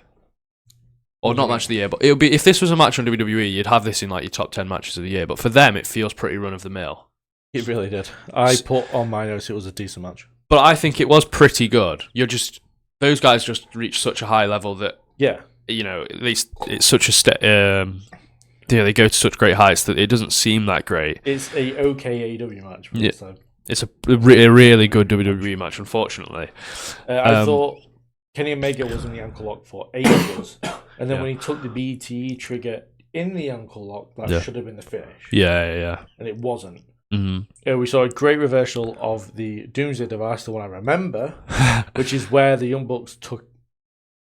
Or not match of the year, but it would be if this was a match on WWE, you'd have this in like your top 10 matches of the year. But for them, it feels pretty run of the mill. It really did. I put on my notes it was a decent match, but I think it was pretty good. Those guys just reach such a high level that at least it's such a step. They go to such great heights that it doesn't seem that great. It's a okay AEW match. It's a really good WWE match. Unfortunately, I thought Kenny Omega was in the ankle lock for ages. And then when he took the BTE trigger in the ankle lock, that should have been the finish. Yeah. And it wasn't. Mm-hmm. We saw a great reversal of the Doomsday device, the one I remember, which is where the Young Bucks took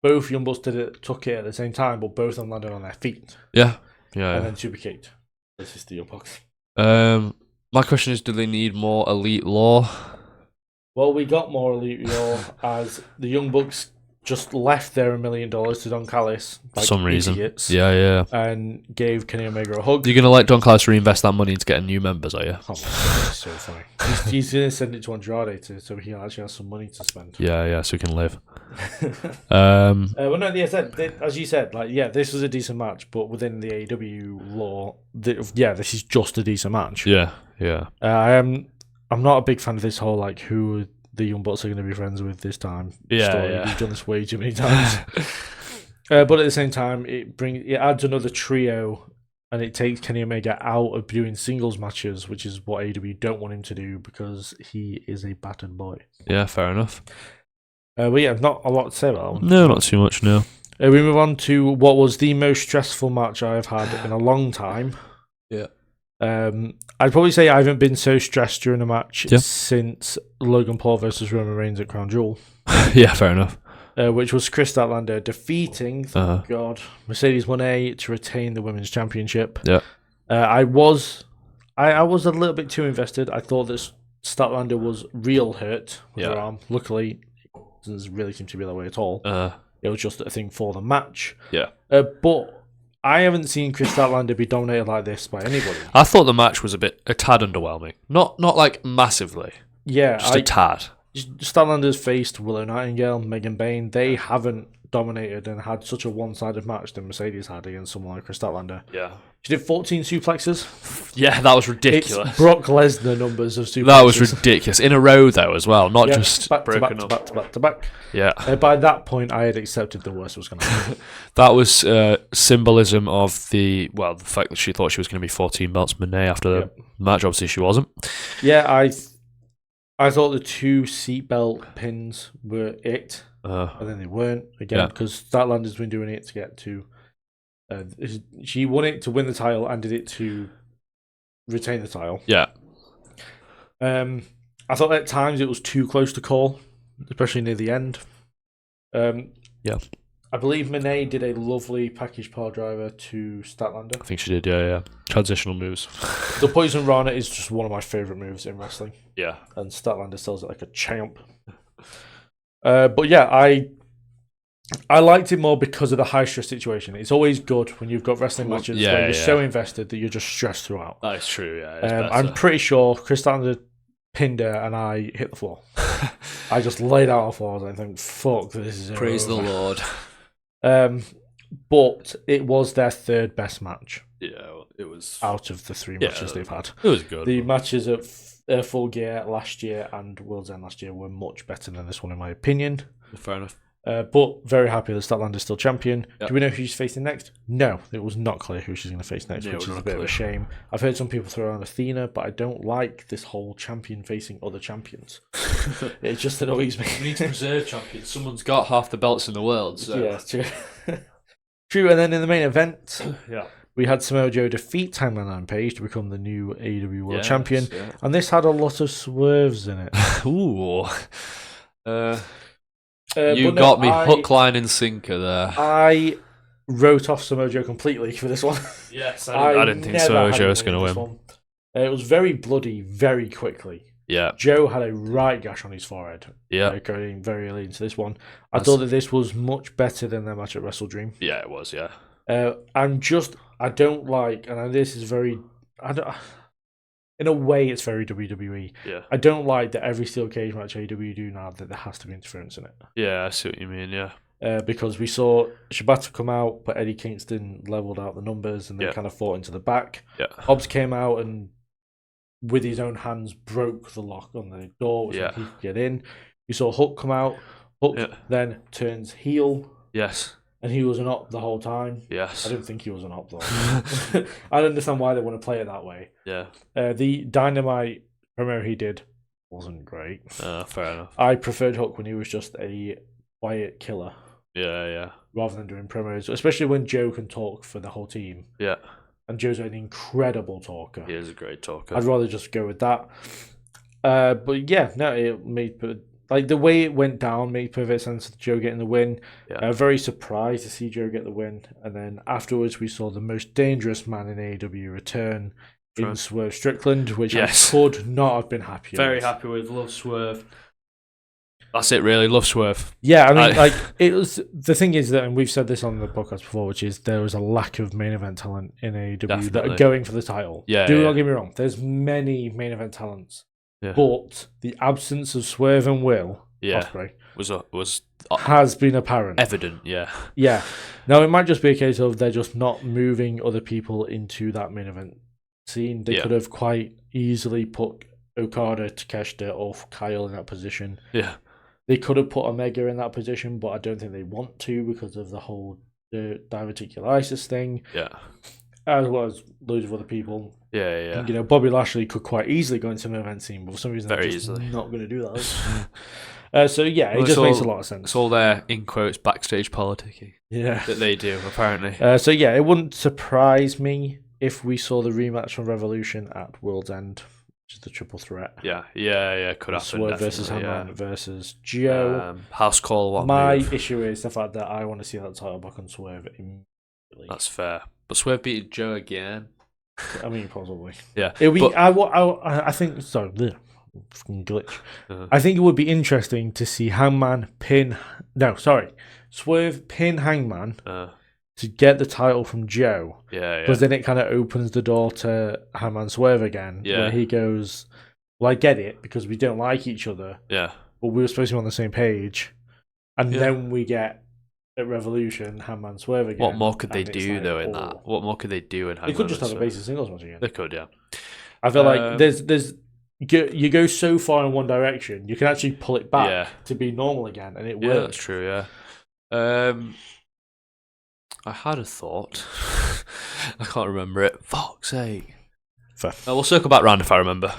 it at the same time, but both of them landed on their feet. Yeah. And then super kicked. This is the Young Bucks. My question is, do they need more Elite Law? Well, we got more Elite Law as the Young Bucks just left their $1 million to Don Callis for some reason. Idiots, and gave Kenny Omega a hug. You're going to let Don Callis reinvest that money into getting new members, are you? Oh my God, that's so funny. He's going to send it to Andrade so he actually has some money to spend. Yeah, so he can live. Well, no, as you said, this was a decent match, but within the AEW law, this is just a decent match. Yeah. I'm not a big fan of this whole who the Young Bucks are going to be friends with this time. Yeah. We've done this way too many times. But at the same time, it adds another trio, and it takes Kenny Omega out of doing singles matches, which is what AEW don't want him to do because he is a battered boy. Yeah, fair enough. But not a lot to say about that one. No, not too much, no. We move on to what was the most stressful match I've had in a long time. Yeah. I'd probably say I haven't been so stressed during a match since Logan Paul versus Roman Reigns at Crown Jewel. Yeah, fair enough. Which was Chris Statlander defeating, thank God, Mercedes Moné to retain the Women's Championship. Yeah. I was a little bit too invested. I thought that Statlander was real hurt with her arm. Luckily, it doesn't really seem to be that way at all. It was just a thing for the match. Yeah. But I haven't seen Chris Statlander be dominated like this by anybody. I thought the match was a tad underwhelming. Not like massively. Yeah. Just a tad. Statlander's faced Willow Nightingale, Megan Bayne. They haven't dominated and had such a one-sided match that Mercedes had against someone like Chris Statlander. Yeah. She did 14 suplexes. Yeah, that was ridiculous. It's Brock Lesnar numbers of suplexes. That was ridiculous. In a row, though, as well. Not just back broken to up. back to back to back. Yeah. By that point, I had accepted the worst was going to happen. That was symbolism of the fact that she thought she was going to be 14 belts Monet after the match. Obviously, she wasn't. Yeah, I thought the 2 seatbelt pins were it, and then they weren't again because Statlander's been doing it to get to. She won it to win the title and did it to retain the title. Yeah. I thought at times it was too close to call, especially near the end. Yeah. I believe Monet did a lovely package power driver to Statlander. I think she did, yeah. Transitional moves. The Poison Rana is just one of my favourite moves in wrestling. Yeah. And Statlander sells it like a champ. But yeah, I liked it more because of the high stress situation. It's always good when you've got wrestling matches where you're so invested that you're just stressed throughout. That is true, yeah. I'm pretty sure Chris Statlander pinned her and I hit the floor. I just laid out on the floor and I think, fuck, this is Praise the Lord. But it was their third best match. Yeah, it was out of the 3 matches they've had. It was good. The matches at Full Gear last year and World's End last year were much better than this one, in my opinion. Fair enough. But very happy that Statlander's still champion. Yep. Do we know who she's facing next? No, it was not clear who she's going to face next, which is a bit of a shame. I've heard some people throw around Athena, but I don't like this whole champion facing other champions. It just annoys me. We need to preserve champions. Someone's got half the belts in the world. So. Yeah, true. True, and then in the main event, we had Samoa Joe defeat Hangman Adam Page to become the new AEW World Champion, and this had a lot of swerves in it. Ooh. You got me hook, line, and sinker there. I wrote off Samoa Joe completely for this one. Yes, I didn't think Samoa Joe was going to win. It was very bloody, very quickly. Yeah. Joe had a right gash on his forehead. Yeah. Going very early into this one. I thought that this was much better than their match at Wrestle Dream. Yeah, it was, yeah. I don't like, and this is very, in a way, it's very WWE. Yeah. I don't like that every steel cage match AEW do now that there has to be interference in it. Yeah, I see what you mean, yeah. Because we saw Shibata come out, but Eddie Kingston leveled out the numbers and they kind of fought into the back. Yeah. Hobbs came out and with his own hands broke the lock on the door so he could get in. You saw Hook come out. Hook then turns heel. Yes. And he was an op the whole time. Yes. I don't think he was an op though. I don't understand why they want to play it that way. Yeah. The Dynamite promo he did wasn't great. Fair enough. I preferred Hook when he was just a quiet killer. Yeah. Rather than doing promos, especially when Joe can talk for the whole team. Yeah. And Joe's an incredible talker. He is a great talker. I'd rather just go with that. But yeah, no, it made the way it went down made perfect sense of Joe getting the win. Yeah. Very surprised to see Joe get the win. And then afterwards, we saw the most dangerous man in AEW return in Swerve Strickland, which I could not have been happier. Very happy with. Love Swerve. That's it, really. Love Swerve. Yeah, I mean, it was. The thing is that, and we've said this on the podcast before, which is there was a lack of main event talent in AEW that are going for the title. Yeah, Do not get me wrong. There's many main event talents, but the absence of Swerve and Will Ospreay has been apparent, evident. Yeah. Yeah. Now it might just be a case of they're just not moving other people into that main event scene. They could have quite easily put Okada, Takeshita, or Kyle in that position. Yeah. They could have put Omega in that position, but I don't think they want to because of the whole diverticulitis thing. Yeah. As well as loads of other people. Yeah. And, Bobby Lashley could quite easily go into an event scene, but for some reason they're just not going to do that. So yeah, it just makes a lot of sense. It's all their, in quotes, backstage politicking. Yeah. That they do, apparently. So yeah, it wouldn't surprise me if we saw the rematch from Revolution at World's End. The triple threat. Yeah, could happen. Swerve versus Hangman versus Joe. House call. My issue is the fact that I want to see that title back on Swerve immediately. That's fair, but Swerve beat Joe again. I mean, possibly. Yeah, it'll be. I think. Sorry, fucking glitch. I think it would be interesting to see Swerve pin Hangman. To get the title from Joe. Yeah. Because then it kind of opens the door to Hangman Swerve again. Yeah. Where he goes, well, I get it because we don't like each other. Yeah. but we were supposed to be on the same page, and then we get at Revolution Hangman Swerve again. What more could they do though in that? What more could they do in Hangman? They could just have a basic singles match again. They could, yeah. I feel like there's you go so far in one direction, you can actually pull it back to be normal again, and it works. Yeah, that's true. Yeah. I had a thought. I can't remember it. Fuck's sake. Fair. We'll circle back round if I remember.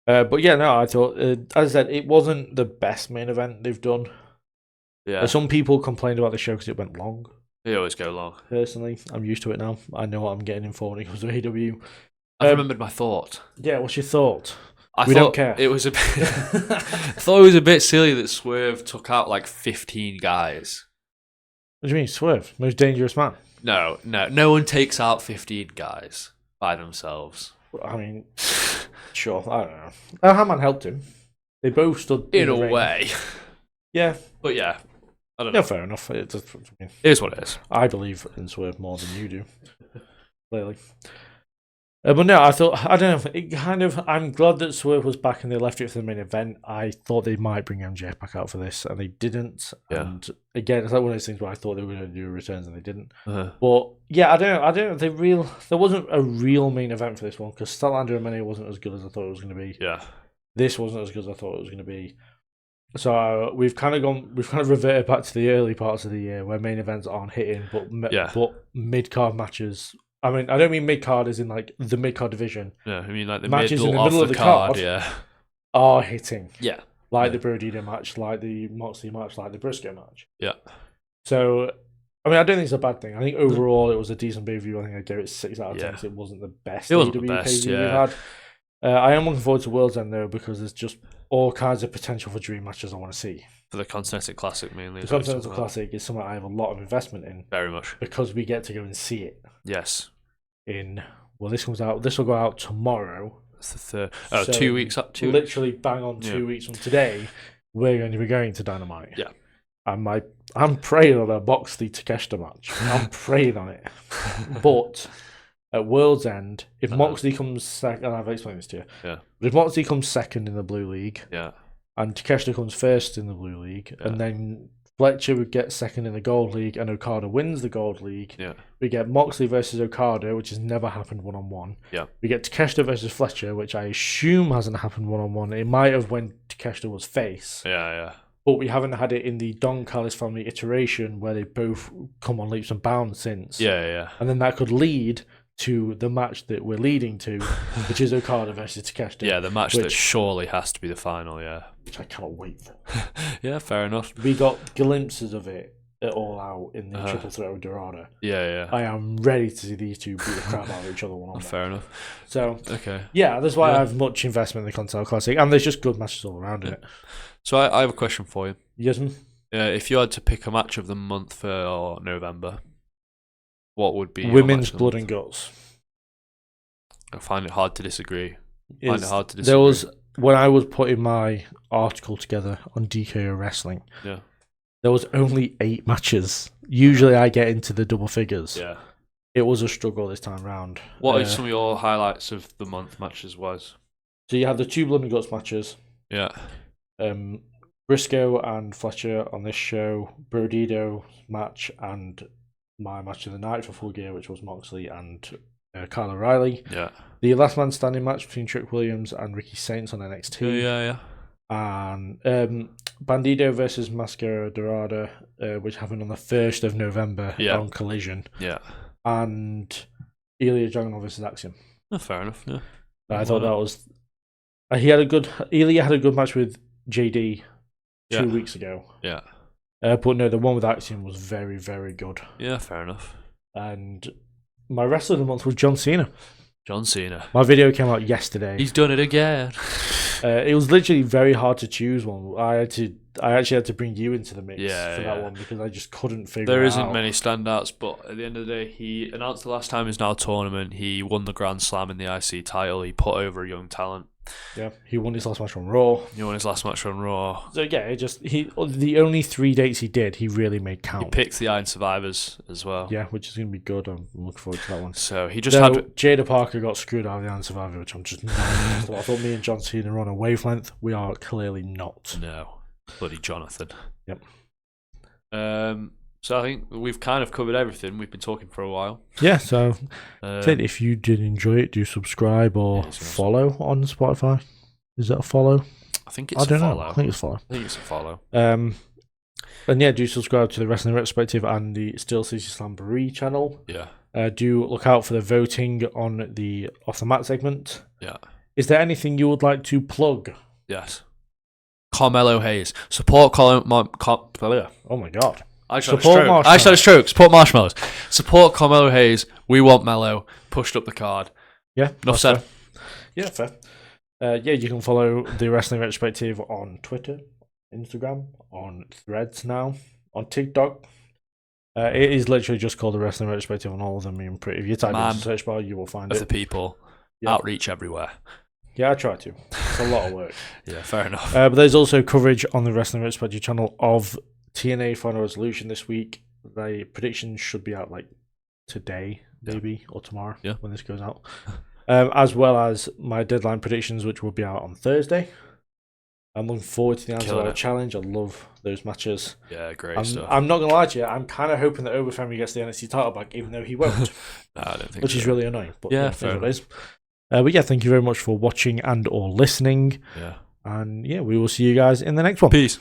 But yeah, no, I thought, as I said, it wasn't the best main event they've done. Yeah. Some people complained about the show because it went long. They always go long. Personally, I'm used to it now. I know what I'm getting in for when it comes to AEW. I remembered my thought. Yeah, what's your thought? We don't care. It was a bit. I thought it was a bit silly that Swerve took out like 15 guys. What do you mean, Swerve? Most dangerous man? No one takes out 15 guys by themselves. I mean, sure, I don't know. Hangman helped him. They both stood in a way. Yeah. But yeah, I don't know. Yeah, fair enough. It is what it is. I believe in Swerve more than you do. Clearly. But no, I don't know. It kind of. I'm glad that Swerve was back and they left it for the main event. I thought they might bring MJF back out for this, and they didn't. Yeah. And again, it's like one of those things where I thought they were going to do returns and they didn't. But yeah, I don't know. There wasn't a real main event for this one because Statlander and Mania wasn't as good as I thought it was going to be. Yeah. This wasn't as good as I thought it was going to be. So we've kind of reverted back to the early parts of the year where main events aren't hitting, but mid card matches. I mean, I don't mean mid card as in like the mid card division. Yeah, I mean like the matches middle in the middle of the card. Are hitting. Yeah, like the Brodito match, like the Moxley match, like the Briscoe match. Yeah. So, I mean, I don't think it's a bad thing. I think overall it was a decent review. I think I gave it 6 out of 10. So it wasn't the best. It wasn't the best. We've had. I am looking forward to World's End though because there's just all kinds of potential for dream matches I want to see. For the Continental Classic mainly. The Continental Classic is something I have a lot of investment in. Very much. Because we get to go and see it. Yes. This will go out tomorrow. It's the third. Oh, so 2 weeks up. Literally bang on 2 weeks from today, we're going to be going to Dynamite. Yeah. And I'm praying on a Moxley Takeshita match. I'm praying on it. But at World's End, if Moxley comes second, and I've explained this to you. Yeah. But if Moxley comes second in the Blue League, and Takeshita comes first in the Blue League, and then Fletcher would get second in the Gold League, and Okada wins the Gold League. Yeah. We get Moxley versus Okada, which has never happened one-on-one. Yeah. We get Takeshita versus Fletcher, which I assume hasn't happened one-on-one. It might have when Takeshita was face. Yeah. But we haven't had it in the Don Callis family iteration where they both come on leaps and bounds since. Yeah. And then that could lead to the match that we're leading to, which is Okada versus Takeshita. Yeah, the match that surely has to be the final, which I cannot wait for. Yeah, fair enough. We got glimpses of it at All Out in the Triple Threat with Dorada. Yeah. I am ready to see these two beat the crap out of each other one on fair enough. So, okay. Yeah, that's why I have much investment in the Continental Classic, and there's just good matches all around in it. So I have a question for you. Yes, ma'am? If you had to pick a match of the month for November, what would be Women's Blood and Guts? I find it hard to disagree. There was, when I was putting my article together on DKO Wrestling, there was only 8 matches. Usually I get into the double figures. Yeah. It was a struggle this time round. What are some of your highlights of the month matches was? So you had the 2 Blood and Guts matches. Yeah. Briscoe and Fletcher on this show, Brodito match, and my match of the night for Full Gear, which was Moxley and Kyle O'Reilly. Yeah. The last man standing match between Trick Williams and Ricky Saints on NXT. Yeah. And Bandido versus Mascara Dorada, which happened on the 1st of November on Collision. Yeah. And Ilya Dragunov versus Axiom. Oh, fair enough. Yeah. I thought that was. Ilya had a good match with JD 2 weeks ago. Yeah. But no, the one with Axiom was very, very good. Yeah, fair enough. And my wrestler of the month was John Cena. John Cena. My video came out yesterday. He's done it again. It was literally very hard to choose one. I actually had to bring you into the mix for that one because I just couldn't figure it out. There isn't many standouts, but at the end of the day, he announced the last time his now tournament. He won the Grand Slam in the IC title. He put over a young talent. Yeah, he won his last match on Raw. So yeah, the only 3 dates he did, he really made count. He picked the Iron Survivors as well. Yeah, which is going to be good. I'm looking forward to that one. So he just had Jada Parker got screwed out of the Iron Survivor, which I'm just not. I thought me and John Cena are on a wavelength. We are clearly not. No. Bloody Jonathan. Yep. So I think we've kind of covered everything. We've been talking for a while. Yeah, so if you did enjoy it, do subscribe or follow on Spotify. Is that a follow? I think it's a follow. I think it's a follow. And yeah, do subscribe to the Wrestling Retrospective and the Steel City Slamboree channel. Yeah. Do look out for the voting on the Off the Mat segment. Yeah. Is there anything you would like to plug? Yes. Carmelo Hayes. Support Oh my God. I just had a stroke. Support marshmallows. Support Carmelo Hayes. We want Mello. Pushed up the card. Yeah. Enough said. Fair. Yeah, fair. Yeah, you can follow the Wrestling Retrospective on Twitter, Instagram, on Threads now, on TikTok. It is literally just called the Wrestling Retrospective on all of them. If you type into the search bar, you will find it. The people. Yeah. Outreach everywhere. Yeah, I try to. It's a lot of work. Yeah, fair enough. But there's also coverage on the Wrestling Retrospective channel of TNA Final Resolution this week. The predictions should be out like today, maybe, or tomorrow when this goes out. As well as my deadline predictions, which will be out on Thursday. I'm looking forward to the Answer Challenge. I love those matches. Yeah, great stuff. I'm not going to lie to you. I'm kind of hoping that Oberfemi gets the NXT title back, even though he won't. No, I don't think which is really annoying. But yeah, fair enough. But yeah, thank you very much for watching and or listening. Yeah. And yeah, we will see you guys in the next one. Peace.